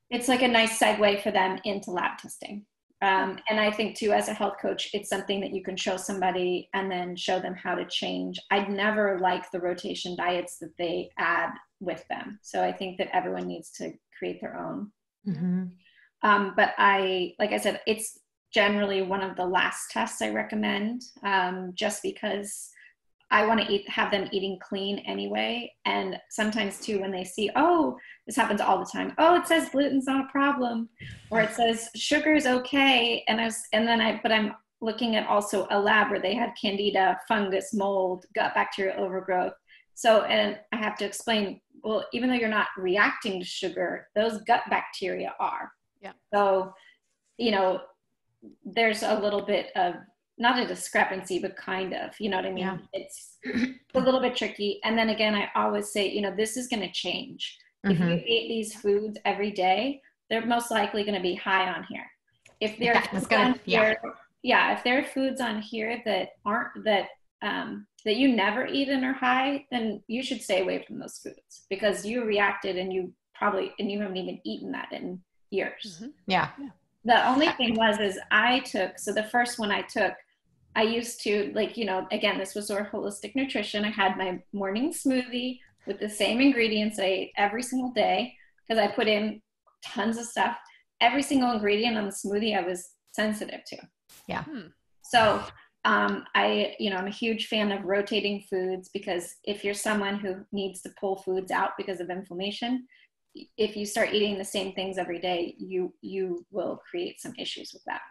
it's like a nice segue for them into lab testing. And I think too, as a health coach, it's something that you can show somebody and then show them how to change. I'd never like the rotation diets that they add with them. So I think that everyone needs to create their own. But like I said, it's generally one of the last tests I recommend, just because I want to have them eating clean anyway. And sometimes too, when they see, oh, this happens all the time. Oh, it says gluten's not a problem, or it says sugar is okay. But I'm looking at also a lab where they had candida, fungus, mold, gut bacterial overgrowth. So, and I have to explain, well, even though you're not reacting to sugar, those gut bacteria are. Yeah. So, there's a little bit of, not a discrepancy, but kind of, you know what I mean? Yeah. It's a little bit tricky. And then again, I always say, this is going to change. If you eat these foods every day, they're most likely going to be high on here. If there are foods on here that aren't, that you never eat and are high, then you should stay away from those foods because you reacted and you haven't even eaten that in years. Yeah. The only thing so the first one I took, I used to, again, this was sort of holistic nutrition. I had my morning smoothie with the same ingredients I ate every single day because I put in tons of stuff. Every single ingredient on the smoothie I was sensitive to. Yeah. So I'm a huge fan of rotating foods because if you're someone who needs to pull foods out because of inflammation, if you start eating the same things every day, you will create some issues with that.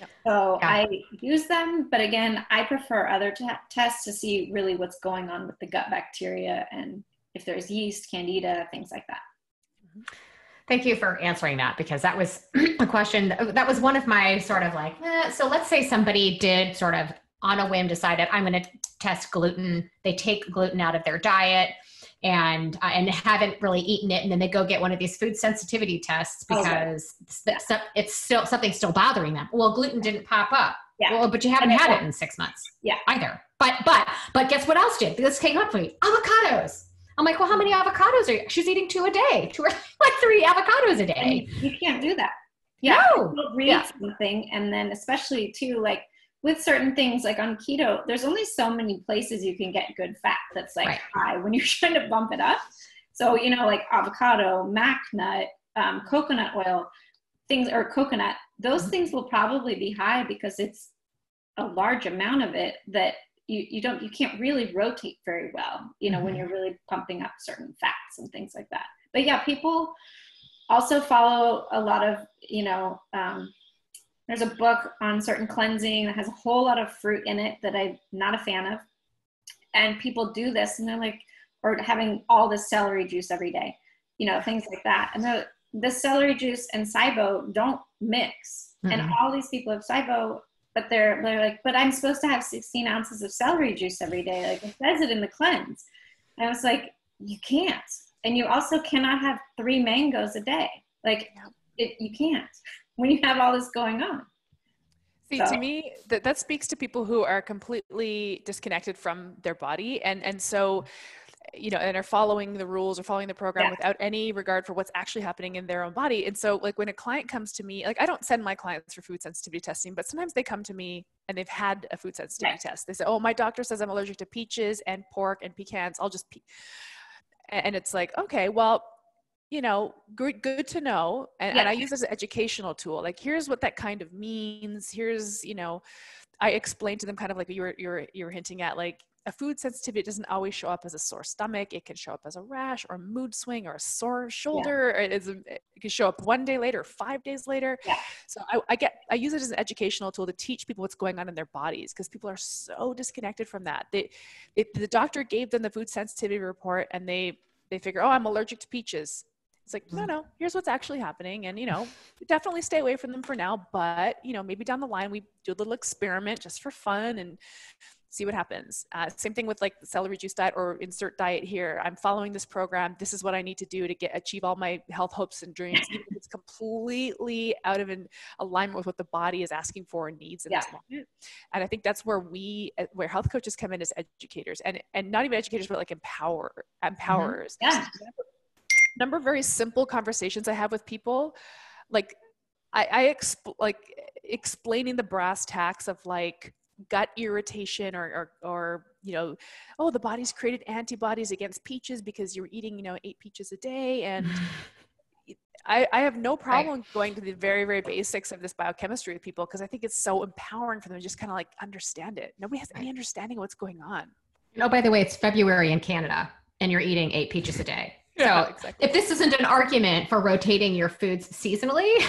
Yep. So I use them, but again, I prefer other tests to see really what's going on with the gut bacteria and if there's yeast, candida, things like that. Thank you for answering that, because that was a question that was one of my sort of like, so let's say somebody did sort of on a whim decided I'm going to test gluten. They take gluten out of their diet and haven't really eaten it. And then they go get one of these food sensitivity tests because it's still, something's still bothering them. Well, gluten didn't pop up. Yeah. Well, but you haven't had it in 6 months either. But guess what else did? This came up for me. Avocados. I'm like, well, how many avocados are you? She's eating 2 a day, 2 or like 3 avocados a day. And you can't do that. Yeah. No. Read something. And then especially too, like with certain things like on keto, there's only so many places you can get good fat that's like high when you're trying to bump it up. So, you know, like avocado, mac nut, coconut oil, things, or coconut, those things will probably be high because it's a large amount of it that you can't really rotate very well, you know, when you're really pumping up certain fats and things like that. But yeah, people also follow a lot of, you know, there's a book on certain cleansing that has a whole lot of fruit in it that I'm not a fan of. And people do this and they're like, or having all this celery juice every day, you know, things like that. And the celery juice and SIBO don't mix. And all these people have SIBO, but they're like, but I'm supposed to have 16 ounces of celery juice every day. Like it says it in the cleanse. And I was like, you can't. And you also cannot have 3 mangoes a day. Like you can't when you have all this going on. See, to me, that speaks to people who are completely disconnected from their body. And so, you know, and are following the rules or following the program without any regard for what's actually happening in their own body. And so like when a client comes to me, like I don't send my clients for food sensitivity testing, but sometimes they come to me and they've had a food sensitivity test. They say, oh, my doctor says I'm allergic to peaches and pork and pecans. I'll just and it's like, okay, well, you know, good to know. And I use this as an educational tool. Like, here's what that kind of means. Here's, you know, I explain to them kind of like you were hinting at, like a food sensitivity doesn't always show up as a sore stomach. It can show up as a rash or a mood swing or a sore shoulder. Or it can show up 1 day later, 5 days later. So I use it as an educational tool to teach people what's going on in their bodies, because people are so disconnected from that. The doctor gave them the food sensitivity report and they figure, oh, I'm allergic to peaches. It's like, no, here's what's actually happening. And, you know, definitely stay away from them for now, but, you know, maybe down the line, we do a little experiment just for fun and see what happens. Same thing with like the celery juice diet or insert diet here. I'm following this program. This is what I need to do to achieve all my health hopes and dreams, even if it's completely out of alignment with what the body is asking for and needs in this moment. And I think that's where where health coaches come in as educators and not even educators, but like empowerers. Number of very simple conversations I have with people, like explaining the brass tacks of like gut irritation or you know, oh, the body's created antibodies against peaches because you're eating, you know, 8 peaches a day. And I have no problem going to the very, very basics of this biochemistry with people, because I think it's so empowering for them to just kind of like understand it. Nobody has any understanding of what's going on. Oh, by the way, it's February in Canada and you're eating 8 peaches a day. So exactly. If this isn't an argument for rotating your foods seasonally,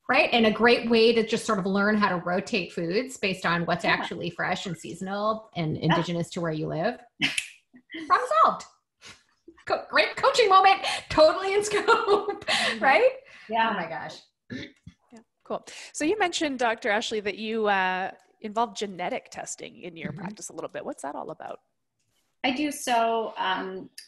right? And a great way to just sort of learn how to rotate foods based on what's actually fresh and seasonal and indigenous to where you live. Problem solved. Great coaching moment, totally in scope, right? Yeah. Oh my gosh. Yeah, cool. So you mentioned, Dr. Ashley, that you involve genetic testing in your practice a little bit. What's that all about? I do. So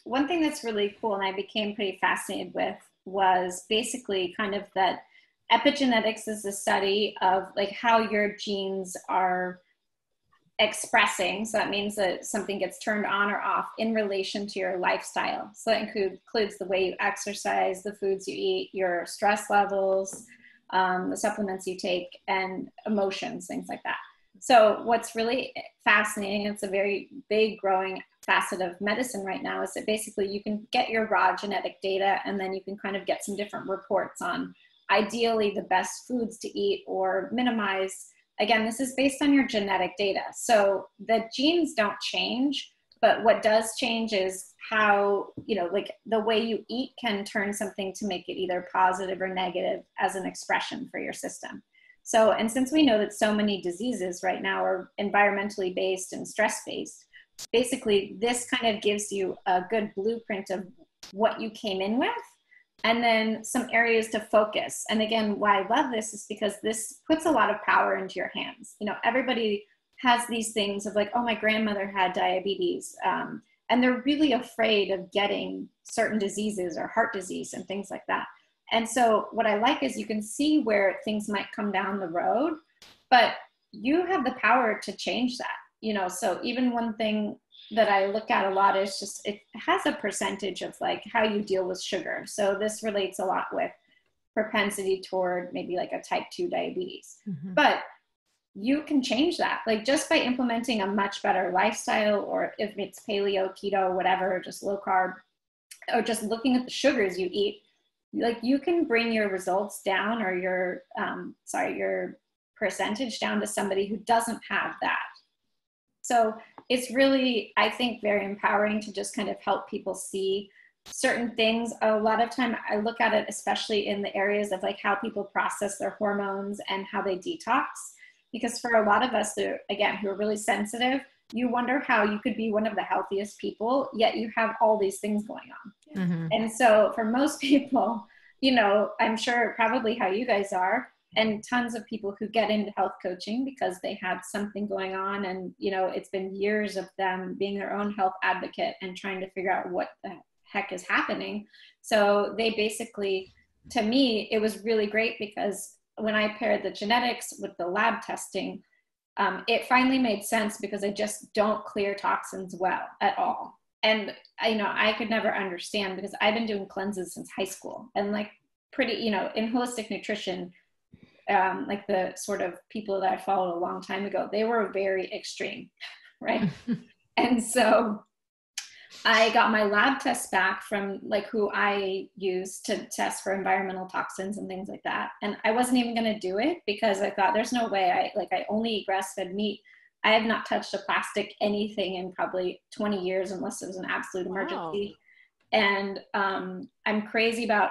one thing that's really cool and I became pretty fascinated with was basically kind of that epigenetics is the study of like how your genes are expressing. So that means that something gets turned on or off in relation to your lifestyle. So that includes the way you exercise, the foods you eat, your stress levels, the supplements you take, and emotions, things like that. So what's really fascinating, it's a very big growing facet of medicine right now, is that basically you can get your raw genetic data and then you can kind of get some different reports on ideally the best foods to eat or minimize. Again, this is based on your genetic data. So the genes don't change, but what does change is how, you know, like the way you eat can turn something to make it either positive or negative as an expression for your system. So, and since we know that so many diseases right now are environmentally based and stress based, basically this kind of gives you a good blueprint of what you came in with and then some areas to focus. And again, why I love this is because this puts a lot of power into your hands. You know, everybody has these things of like, oh, my grandmother had diabetes, and they're really afraid of getting certain diseases or heart disease and things like that. And so what I like is you can see where things might come down the road, but you have the power to change that, you know. So even one thing that I look at a lot is just, it has a percentage of like how you deal with sugar. So this relates a lot with propensity toward maybe like a type 2 diabetes, but you can change that, like just by implementing a much better lifestyle, or if it's paleo, keto, whatever, just low carb, or just looking at the sugars you eat, like you can bring your results down, or your percentage down to somebody who doesn't have that. So it's really, I think, very empowering to just kind of help people see certain things. A lot of time I look at it, especially in the areas of like how people process their hormones and how they detox, because for a lot of us that, again, who are really sensitive, you wonder how you could be one of the healthiest people, yet you have all these things going on. Mm-hmm. And so for most people, you know, I'm sure probably how you guys are, and tons of people who get into health coaching because they had something going on, and, you know, it's been years of them being their own health advocate and trying to figure out what the heck is happening. So they basically, to me, it was really great because when I paired the genetics with the lab testing, it finally made sense, because I just don't clear toxins well at all. And I could never understand, because I've been doing cleanses since high school, and like pretty, you know, in holistic nutrition, like the sort of people that I followed a long time ago, they were very extreme, right? And so I got my lab tests back from like who I use to test for environmental toxins and things like that. And I wasn't even going to do it, because I thought there's no way. I only eat grass-fed meat. I have not touched a plastic anything in probably 20 years, unless it was an absolute emergency. Wow. And I'm crazy about,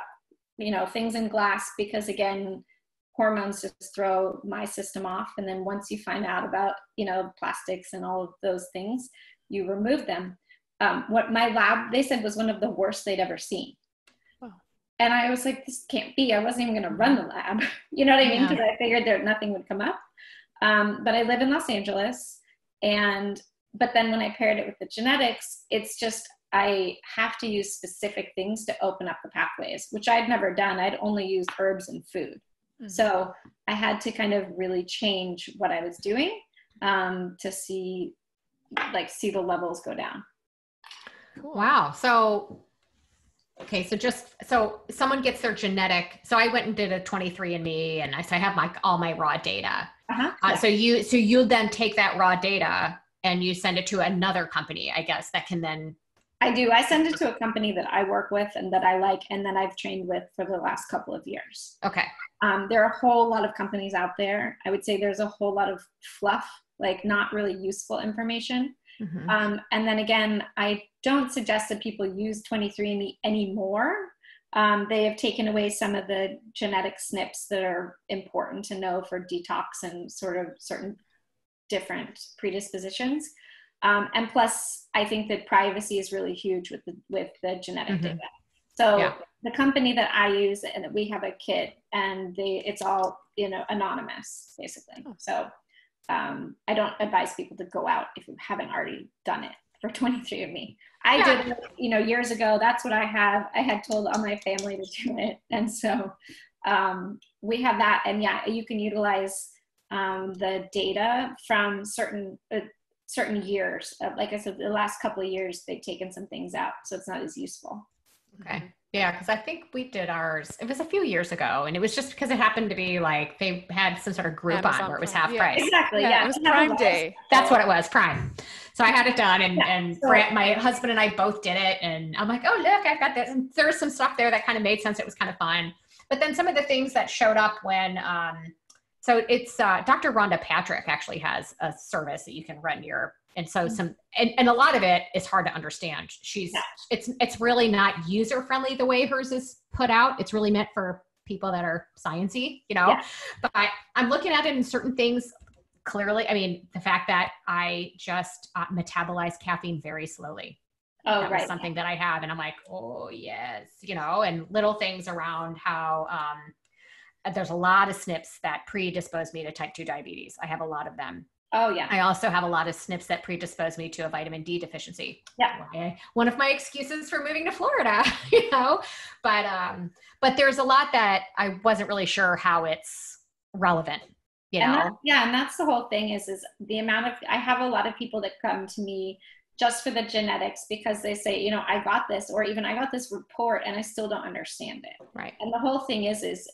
you know, things in glass, because again, hormones just throw my system off. And then once you find out about, you know, plastics and all of those things, you remove them. What my lab, they said, was one of the worst they'd ever seen. Oh. And I was like, this can't be. I wasn't even going to run the lab. You know what I mean? Because I figured that nothing would come up. But I live in Los Angeles. But then when I paired it with the genetics, it's just, I have to use specific things to open up the pathways, which I'd never done. I'd only used herbs and food. Mm-hmm. So I had to kind of really change what I was doing to see the levels go down. Cool. Wow. So, okay. So someone gets their genetic. So I went and did a 23andMe, and so I have all my raw data. Uh-huh. So you then take that raw data and you send it to another company, I guess, that can then. I do. I send it to a company that I work with and that I like, and that I've trained with for the last couple of years. Okay. There are a whole lot of companies out there. I would say there's a whole lot of fluff, like not really useful information. Mm-hmm. And then again, I don't suggest that people use 23andMe anymore. They have taken away some of the genetic SNPs that are important to know for detox and sort of certain different predispositions. And plus, I think that privacy is really huge with the genetic mm-hmm. data. So the company that I use, and we have a kit, and it's all, you know, anonymous basically. Oh. So I don't advise people to go out if you haven't already done it for 23andMe. I did it, you know, years ago. That's what I have. I had told all my family to do it. And so we have that. And you can utilize the data from certain years. Like I said, the last couple of years, they've taken some things out, so it's not as useful. Okay. Yeah, because I think we did ours. It was a few years ago, and it was just because it happened to be like they had some sort of group Amazon on where it was half price. Exactly. Yeah, it was Prime Day. That's what it was, Prime. So I had it done, and Brett, my husband and I both did it, and I'm like, oh look, I've got this. And there was some stuff there that kind of made sense. It was kind of fun. But then some of the things that showed up when, so it's Dr. Rhonda Patrick actually has a service that you can run and so and a lot of it is hard to understand. It's really not user friendly the way hers is put out. It's really meant for people that are sciencey, you know, but I'm looking at it in certain things. Clearly, I mean, the fact that I just metabolize caffeine very slowly. Oh, that was something that I have. And I'm like, oh yes, you know, and little things around how, there's a lot of SNPs that predispose me to type 2 diabetes. I have a lot of them. Oh yeah. I also have a lot of SNPs that predispose me to a vitamin D deficiency. Yeah. One of my excuses for moving to Florida, you know, but there's a lot that I wasn't really sure how it's relevant, you know? And that's the whole thing is the amount of, I have a lot of people that come to me just for the genetics because they say, you know, I got this, or even I got this report and I still don't understand it. Right. And the whole thing is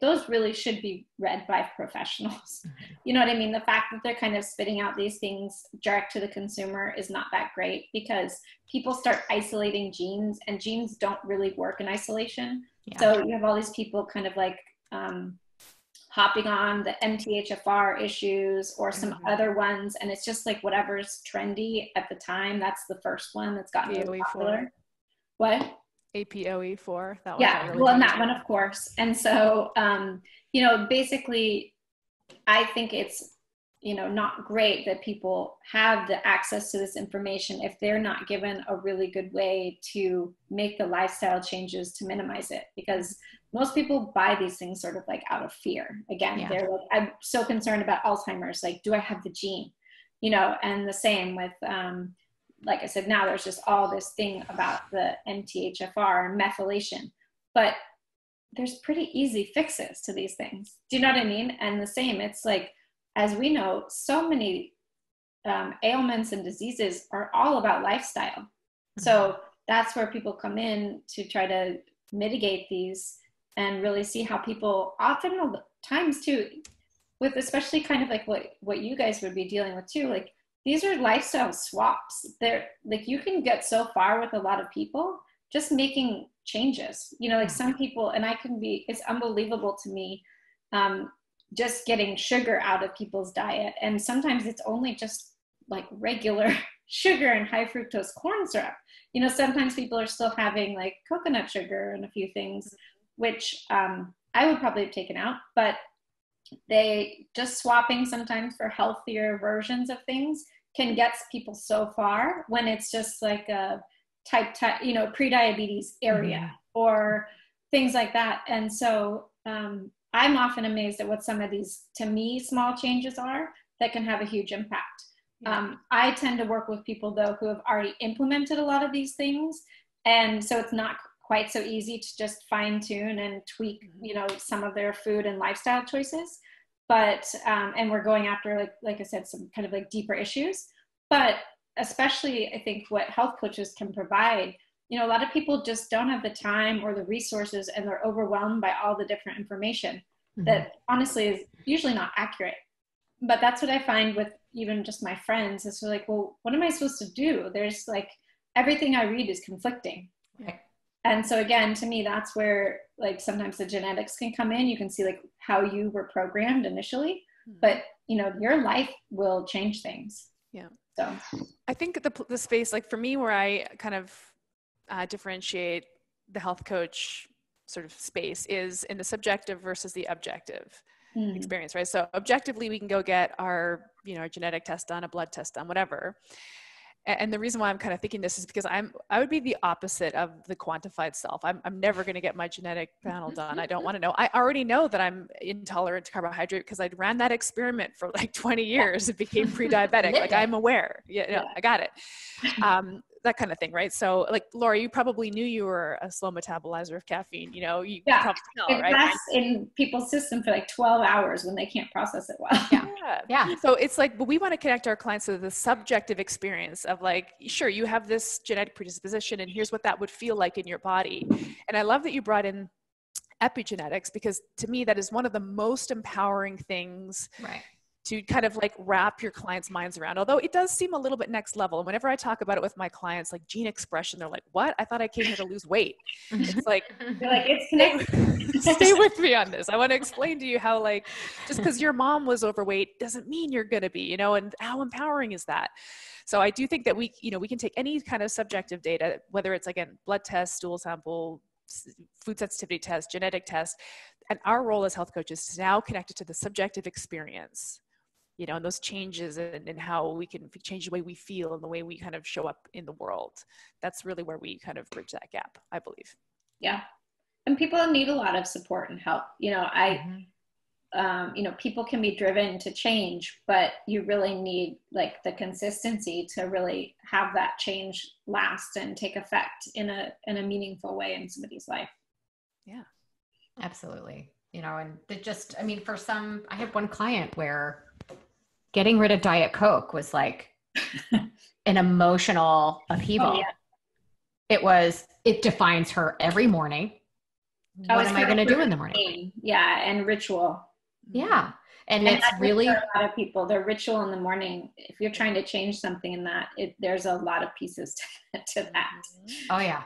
those really should be read by professionals. You know what I mean? The fact that they're kind of spitting out these things direct to the consumer is not that great, because people start isolating genes, and genes don't really work in isolation. Yeah. So you have all these people kind of like hopping on the MTHFR issues or some other ones, and it's just like whatever's trendy at the time. That's the first one that's gotten really popular. What? APOE4. That one. Yeah, really well, and that one, of course. And so, you know, basically, I think it's, you know, not great that people have the access to this information if they're not given a really good way to make the lifestyle changes to minimize it. Because most people buy these things sort of like out of fear. Again, they're like, I'm so concerned about Alzheimer's. Like, do I have the gene? You know, and the same with, like I said, now there's just all this thing about the MTHFR and methylation, but there's pretty easy fixes to these things. Do you know what I mean? And the same, it's like, as we know, so many ailments and diseases are all about lifestyle. Mm-hmm. So that's where people come in to try to mitigate these and really see how people often times too, with especially kind of like what you guys would be dealing with too, like these are lifestyle swaps. They're like, you can get so far with a lot of people just making changes, you know, like some people, and it's unbelievable to me, just getting sugar out of people's diet. And sometimes it's only just like regular sugar and high fructose corn syrup. You know, sometimes people are still having like coconut sugar and a few things, which I would probably have taken out, but they just swapping sometimes for healthier versions of things can get people so far when it's just like a type, you know, pre-diabetes area or things like that. And so I'm often amazed at what some of these, to me, small changes are that can have a huge impact. I tend to work with people though who have already implemented a lot of these things. And so it's not quite so easy to just fine tune and tweak, you know, some of their food and lifestyle choices. But, and we're going after, like I said, some kind of like deeper issues, but especially I think what health coaches can provide, you know, a lot of people just don't have the time or the resources, and they're overwhelmed by all the different information that honestly is usually not accurate. But that's what I find with even just my friends is like, well, what am I supposed to do? There's like, everything I read is conflicting. Right. And so again, to me, that's where like sometimes the genetics can come in. You can see like how you were programmed initially, but you know, your life will change things. Yeah. So I think the space, like for me, where I kind of differentiate the health coach sort of space is in the subjective versus the objective experience, right? So objectively, we can go get our, you know, our genetic test done, a blood test done, whatever. And the reason why I'm kind of thinking this is because I would be the opposite of the quantified self. I'm never going to get my genetic panel done. I don't want to know. I already know that I'm intolerant to carbohydrate because I ran that experiment for like 20 years. It became pre-diabetic. Like I'm aware. Yeah, I got it. That kind of thing, right? So like, Laura, you probably knew you were a slow metabolizer of caffeine, you know, you probably tell, it right? lasts in people's system for like 12 hours when they can't process it well. Yeah. So it's like, but we want to connect our clients to the subjective experience of like, sure, you have this genetic predisposition and here's what that would feel like in your body. And I love that you brought in epigenetics, because to me, that is one of the most empowering things to kind of like wrap your clients' minds around, although it does seem a little bit next level. And whenever I talk about it with my clients, like gene expression, they're like, what? I thought I came here to lose weight. It's like, you're like, it's connected. Stay with me on this. I want to explain to you how like, just because your mom was overweight doesn't mean you're going to be, you know, and how empowering is that? So I do think that we, you know, we can take any kind of subjective data, whether it's again, blood test, stool sample, food sensitivity test, genetic test, and our role as health coaches is now connected to the subjective experience, you know, and those changes and how we can change the way we feel and the way we kind of show up in the world. That's really where we kind of bridge that gap, I believe. Yeah. And people need a lot of support and help. You know, you know, people can be driven to change, but you really need like the consistency to really have that change last and take effect in a meaningful way in somebody's life. Yeah, absolutely. You know, and it just, I mean, for some, I had one client where getting rid of Diet Coke was like an emotional upheaval. Oh, yeah. It defines her every morning. what am I going to do in the morning? Yeah. And ritual. Yeah. And it's really for a lot of people, their ritual in the morning, if you're trying to change something in that, there's a lot of pieces to that. Oh yeah.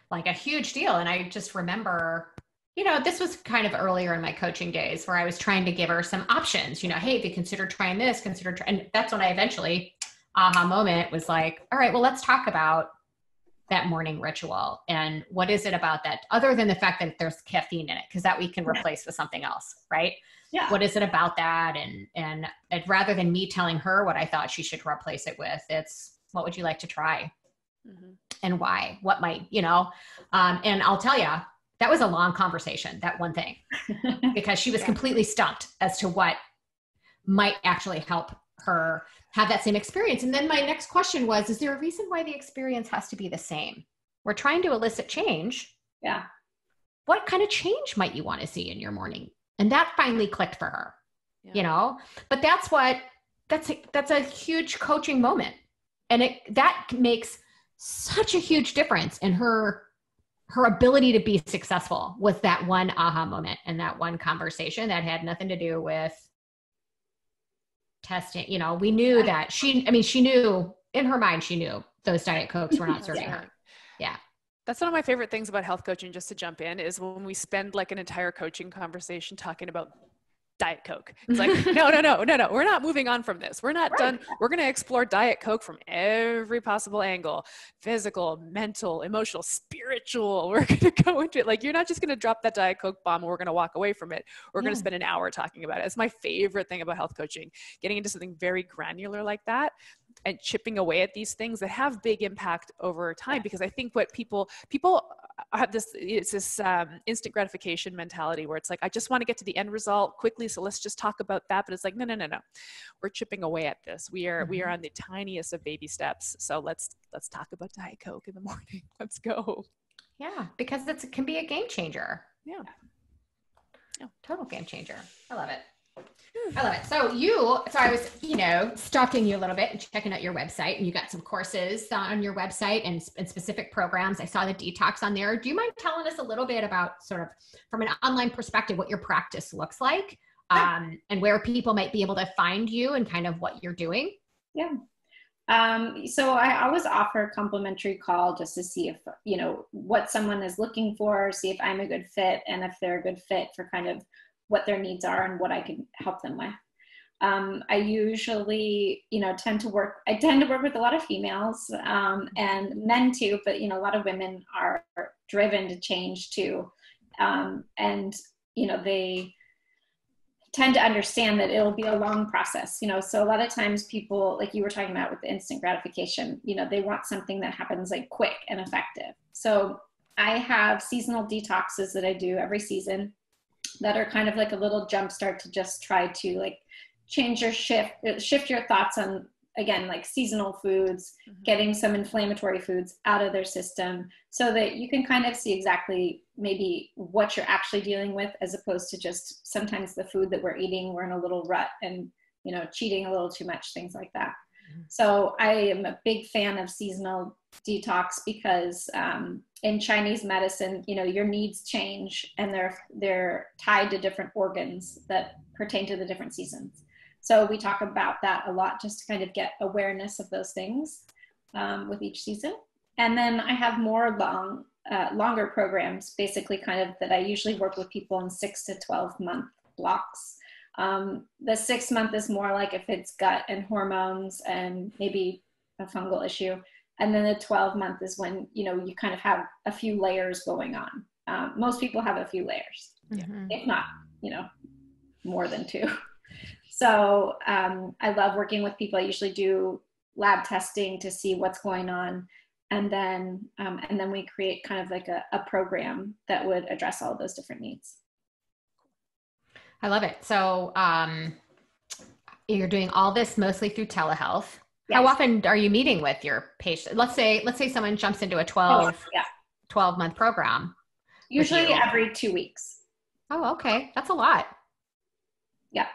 Like a huge deal. And I just remember, this was kind of earlier in my coaching days where I was trying to give her some options, hey, if you consider trying this, and that's when I eventually, aha moment was like, all right, well, let's talk about that morning ritual. And what is it about that, other than the fact that there's caffeine in it, because that we can replace with something else, right? Yeah. What is it about that? And rather than me telling her what I thought she should replace it with, it's what would you like to try? Mm-hmm. And why? What might, and I'll tell you, that was a long conversation, that one thing, because she was completely stumped as to what might actually help her have that same experience. And then my next question was, is there a reason why the experience has to be the same? We're trying to elicit change. Yeah. What kind of change might you want to see in your morning? And that finally clicked for her, but that's a huge coaching moment. And that makes such a huge difference in her ability to be successful with that one aha moment and that one conversation that had nothing to do with testing. We knew that she knew in her mind, she knew those Diet Cokes were not serving her. Yeah. That's one of my favorite things about health coaching, just to jump in, is when we spend like an entire coaching conversation talking about Diet Coke. It's like, no. We're not moving on from this. We're not done. We're going to explore Diet Coke from every possible angle: physical, mental, emotional, spiritual. We're going to go into it. Like, you're not just going to drop that Diet Coke bomb and we're going to walk away from it. We're going to spend an hour talking about it. It's my favorite thing about health coaching, getting into something very granular like that and chipping away at these things that have big impact over time. Because I think what people have it's this instant gratification mentality where it's like, I just want to get to the end result quickly, so let's just talk about that. But it's like, no. We're chipping away at this. We are on the tiniest of baby steps. So let's talk about Diet Coke in the morning. Let's go. Yeah, because it can be a game changer. Yeah. Total game changer. I love it. So I was, stalking you a little bit and checking out your website, and you got some courses on your website and specific programs. I saw the Detox on there. Do you mind telling us a little bit about, sort of from an online perspective, what your practice looks like, and where people might be able to find you and kind of what you're doing? Yeah. So I always offer a complimentary call just to see if, what someone is looking for, see if I'm a good fit, and if they're a good fit for kind of what their needs are and what I can help them with. I usually, tend to work with a lot of females, and men too, but, a lot of women are driven to change too. And, they tend to understand that it'll be a long process, so a lot of times people, like you were talking about with the instant gratification, they want something that happens like quick and effective. So I have seasonal detoxes that I do every season that are kind of like a little jump start to just try to like change your shift your thoughts on, again, like seasonal foods, getting some inflammatory foods out of their system so that you can kind of see exactly maybe what you're actually dealing with, as opposed to just sometimes the food that we're eating, we're in a little rut and, cheating a little too much, things like that. So I am a big fan of seasonal detox because in Chinese medicine, your needs change and they're tied to different organs that pertain to the different seasons. So we talk about that a lot just to kind of get awareness of those things with each season. And then I have more longer programs, basically kind of that I usually work with people in 6 to 12 month blocks. The 6 month is more like if it's gut and hormones and maybe a fungal issue. And then the 12 month is when, you kind of have a few layers going on. Most people have a few layers, if not, more than 2. So I love working with people. I usually do lab testing to see what's going on. And then we create kind of like a program that would address all of those different needs. I love it. So you're doing all this mostly through telehealth. Yes. How often are you meeting with your patient? Let's say someone jumps into a 12 month program. Usually every 2 weeks. Oh, okay. That's a lot. Yeah.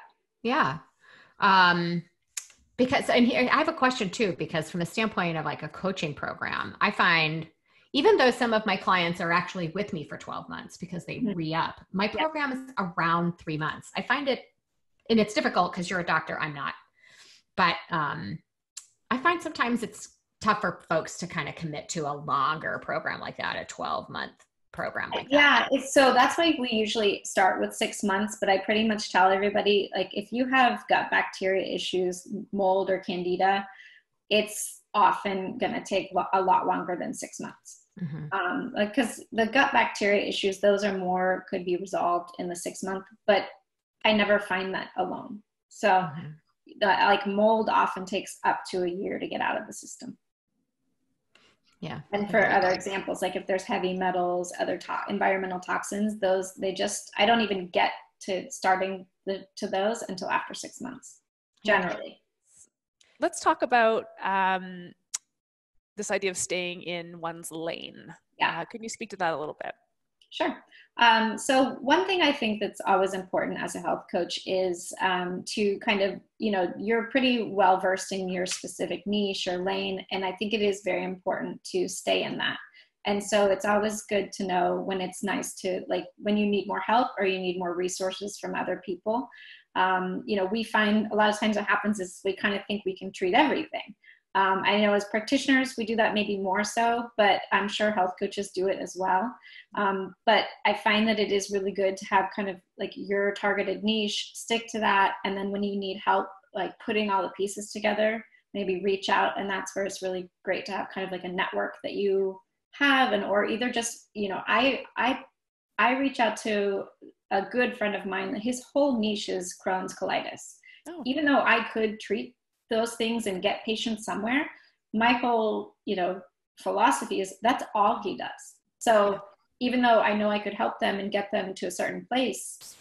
Yeah. Because, and here I have a question too, because from a standpoint of like a coaching program, I find, Even though some of my clients are actually with me for 12 months because they re-up, my program is around 3 months. I find it, and it's difficult because you're a doctor, I'm not. But I find sometimes it's tough for folks to kind of commit to a longer program like that, a 12-month program like that. Yeah, so that's why we usually start with 6 months, but I pretty much tell everybody, like, if you have gut bacteria issues, mold or candida, it's often going to take a lot longer than 6 months. Because the gut bacteria issues, those are more, could be resolved in the 6 month, but I never find that alone. So like mold often takes up to a year to get out of the system. Yeah. And for other examples, like if there's heavy metals, other environmental toxins, those, I don't even get to starting to those until after 6 months, generally. Let's talk about this idea of staying in one's lane. Yeah. Can you speak to that a little bit? Sure. So one thing I think that's always important as a health coach is to kind of, you're pretty well versed in your specific niche or lane. And I think it is very important to stay in that. And so it's always good to know when it's nice to, like, when you need more help or you need more resources from other people. We find a lot of times what happens is we kind of think we can treat everything. I know as practitioners, we do that maybe more so, but I'm sure health coaches do it as well. But I find that it is really good to have kind of like your targeted niche, stick to that. And then when you need help, like putting all the pieces together, maybe reach out. And that's where it's really great to have kind of like a network that you have, and, or either just, I reach out to a good friend of mine that his whole niche is Crohn's colitis. Oh. Even though I could treat those things and get patients somewhere, my whole, philosophy is that's all he does. So even though I know I could help them and get them to a certain place,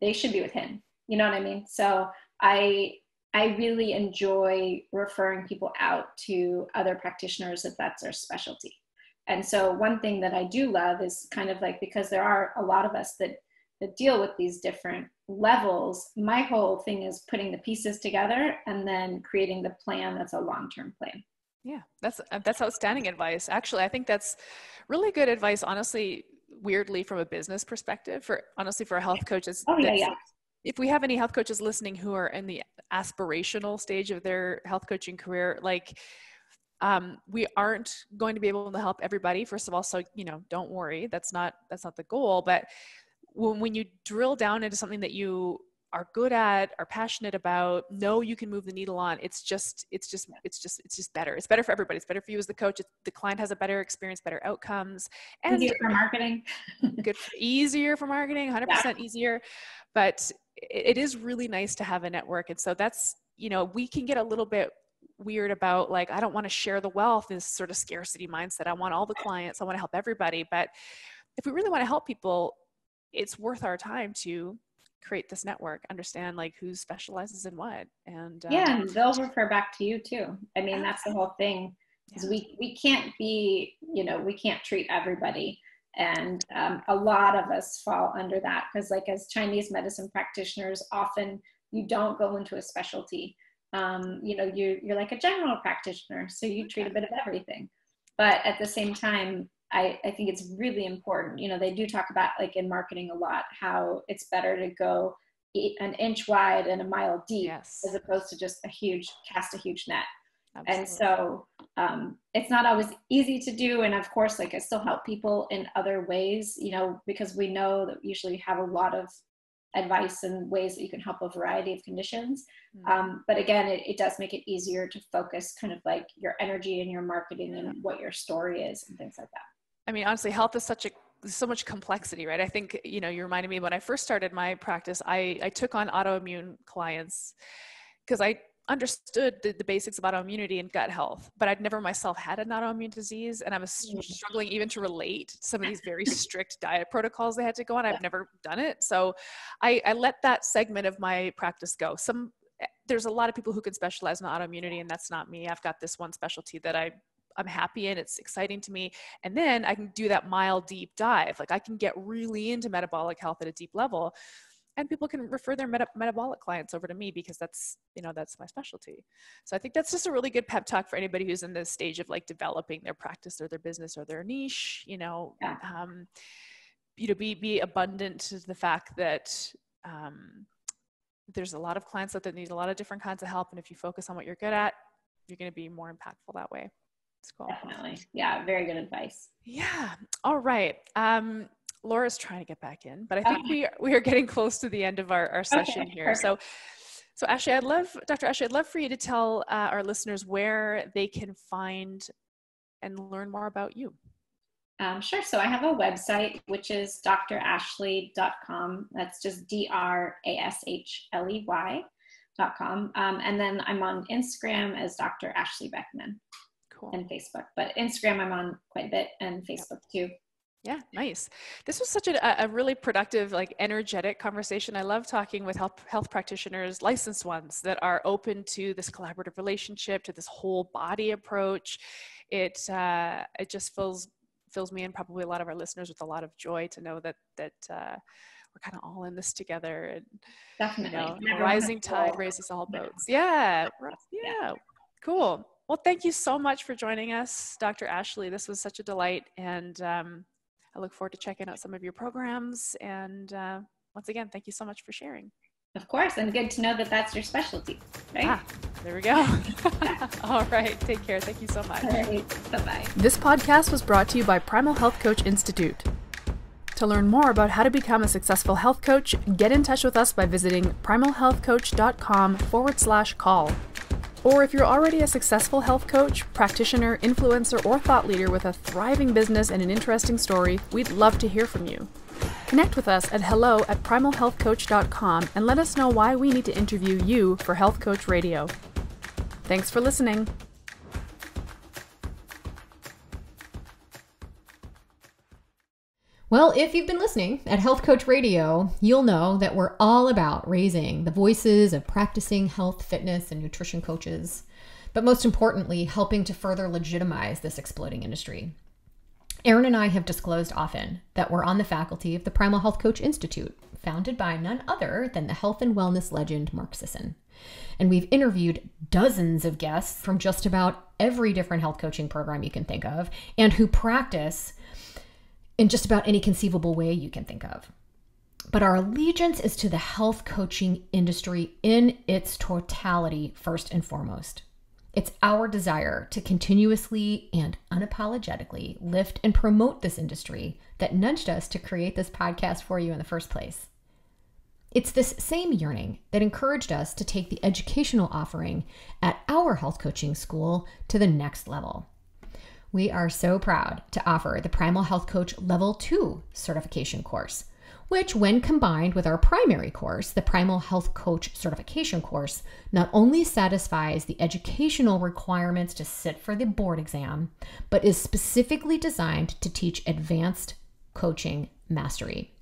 they should be with him. You know what I mean? So I really enjoy referring people out to other practitioners if that's their specialty. And so one thing that I do love is kind of like, because there are a lot of us that deal with these different levels, my whole thing is putting the pieces together and then creating the plan that's a long-term plan. Yeah, that's outstanding advice. Actually, I think that's really good advice, honestly, weirdly from a business perspective, for a health coaches. Oh, yeah. If we have any health coaches listening who are in the aspirational stage of their health coaching career, like, we aren't going to be able to help everybody, first of all. So, don't worry, that's not the goal. But when you drill down into something that you are good at, are passionate about, know you can move the needle on, it's just better. It's better for everybody. It's better for you as the coach. The client has a better experience, better outcomes, and easier for marketing. Easier for marketing, 100% easier. But it is really nice to have a network. And so that's, we can get a little bit weird about, like, I don't want to share the wealth, this sort of scarcity mindset. I want all the clients, I want to help everybody. But if we really want to help people, it's worth our time to create this network, understand like who specializes in what. And and they'll refer back to you too. I mean, that's the whole thing, is we can't be, we can't treat everybody. And a lot of us fall under that, because like as Chinese medicine practitioners, often you don't go into a specialty. You're like a general practitioner, so you treat a bit of everything. But at the same time, I think it's really important. They do talk about, like in marketing a lot, how it's better to go an inch wide and a mile deep, as opposed to just cast a huge net. Absolutely. And so it's not always easy to do. And of course, like I still help people in other ways, because we know that we usually have a lot of advice and ways that you can help a variety of conditions. But again, it does make it easier to focus kind of like your energy and your marketing and what your story is and things like that. I mean, honestly, health is so much complexity, right? I think, you reminded me when I first started my practice, I took on autoimmune clients because I understood the basics of autoimmunity and gut health, but I'd never myself had an autoimmune disease. And I was struggling even to relate to some of these very strict diet protocols they had to go on. I've never done it. So I let that segment of my practice go. There's a lot of people who can specialize in autoimmunity, and that's not me. I've got this one specialty that I'm happy in. It's exciting to me. And then I can do that mile deep dive. Like I can get really into metabolic health at a deep level. And people can refer their metabolic clients over to me because that's my specialty. So I think that's just a really good pep talk for anybody who's in this stage of like developing their practice or their business or their niche, be abundant to the fact that there's a lot of clients that need a lot of different kinds of help. And if you focus on what you're good at, you're going to be more impactful that way. It's cool. Definitely. Yeah. Very good advice. Yeah. All right. Laura's trying to get back in, but I think we are getting close to the end of our session here. Perfect. So Ashley, Dr. Ashley, I'd love for you to tell our listeners where they can find and learn more about you. Sure. So I have a website, which is drashley.com. That's just DRASHLEY.com. And then I'm on Instagram as Dr. Ashley Beckman. Cool. And Facebook. But Instagram I'm on quite a bit, and Facebook too. Yeah, nice. This was such a really productive, like energetic conversation. I love talking with health practitioners, licensed ones that are open to this collaborative relationship, to this whole body approach. It just fills me and probably a lot of our listeners with a lot of joy to know that we're kind of all in this together. And definitely, a rising tide raises all boats. Yeah. Cool. Well, thank you so much for joining us, Dr. Ashley. This was such a delight, and I look forward to checking out some of your programs. And once again, thank you so much for sharing. Of course, and good to know that that's your specialty, right? There we go. All right, take care. Thank you so much. All right, bye-bye. This podcast was brought to you by Primal Health Coach Institute. To learn more about how to become a successful health coach, get in touch with us by visiting primalhealthcoach.com/call. Or if you're already a successful health coach, practitioner, influencer, or thought leader with a thriving business and an interesting story, we'd love to hear from you. Connect with us at hello@primalhealthcoach.com and let us know why we need to interview you for Health Coach Radio. Thanks for listening. Well, if you've been listening at Health Coach Radio, you'll know that we're all about raising the voices of practicing health, fitness, and nutrition coaches, but most importantly, helping to further legitimize this exploding industry. Erin and I have disclosed often that we're on the faculty of the Primal Health Coach Institute, founded by none other than the health and wellness legend, Mark Sisson. And we've interviewed dozens of guests from just about every different health coaching program you can think of, and who practice in just about any conceivable way you can think of. But our allegiance is to the health coaching industry in its totality, first and foremost. It's our desire to continuously and unapologetically lift and promote this industry that nudged us to create this podcast for you in the first place. It's this same yearning that encouraged us to take the educational offering at our health coaching school to the next level. We are so proud to offer the Primal Health Coach Level 2 certification course, which when combined with our primary course, the Primal Health Coach certification course, not only satisfies the educational requirements to sit for the board exam, but is specifically designed to teach advanced coaching mastery.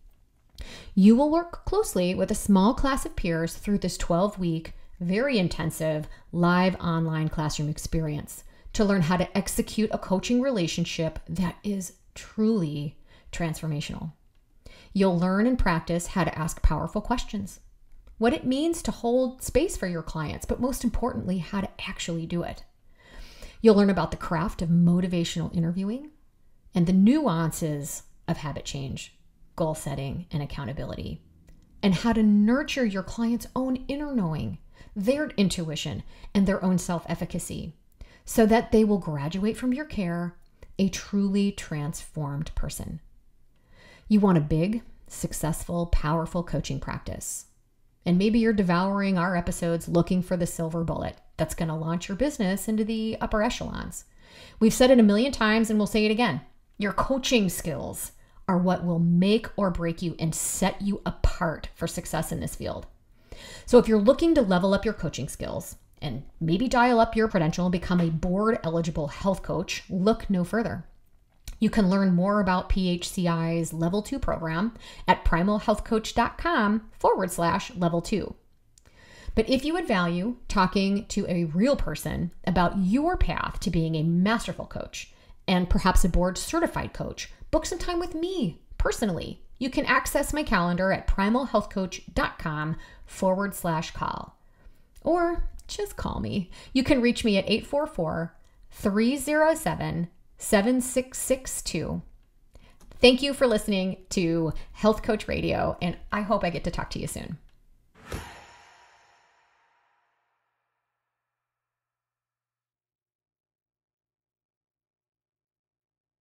You will work closely with a small class of peers through this 12-week, very intensive, live online classroom experience to learn how to execute a coaching relationship that is truly transformational. You'll learn and practice how to ask powerful questions, what it means to hold space for your clients, but most importantly, how to actually do it. You'll learn about the craft of motivational interviewing and the nuances of habit change, goal setting, and accountability, and how to nurture your client's own inner knowing, their intuition, and their own self-efficacy, so that they will graduate from your care a truly transformed person. You want a big, successful, powerful coaching practice. And maybe you're devouring our episodes looking for the silver bullet that's going to launch your business into the upper echelons. We've said it a million times and we'll say it again. Your coaching skills are what will make or break you and set you apart for success in this field. So if you're looking to level up your coaching skills, and maybe dial up your credential and become a board-eligible health coach, look no further. You can learn more about PHCI's Level 2 program at primalhealthcoach.com/Level 2. But if you would value talking to a real person about your path to being a masterful coach and perhaps a board-certified coach, book some time with me personally You can access my calendar at primalhealthcoach.com/call. Or just call me. You can reach me at 844-307-7662. Thank you for listening to Health Coach Radio, and I hope I get to talk to you soon.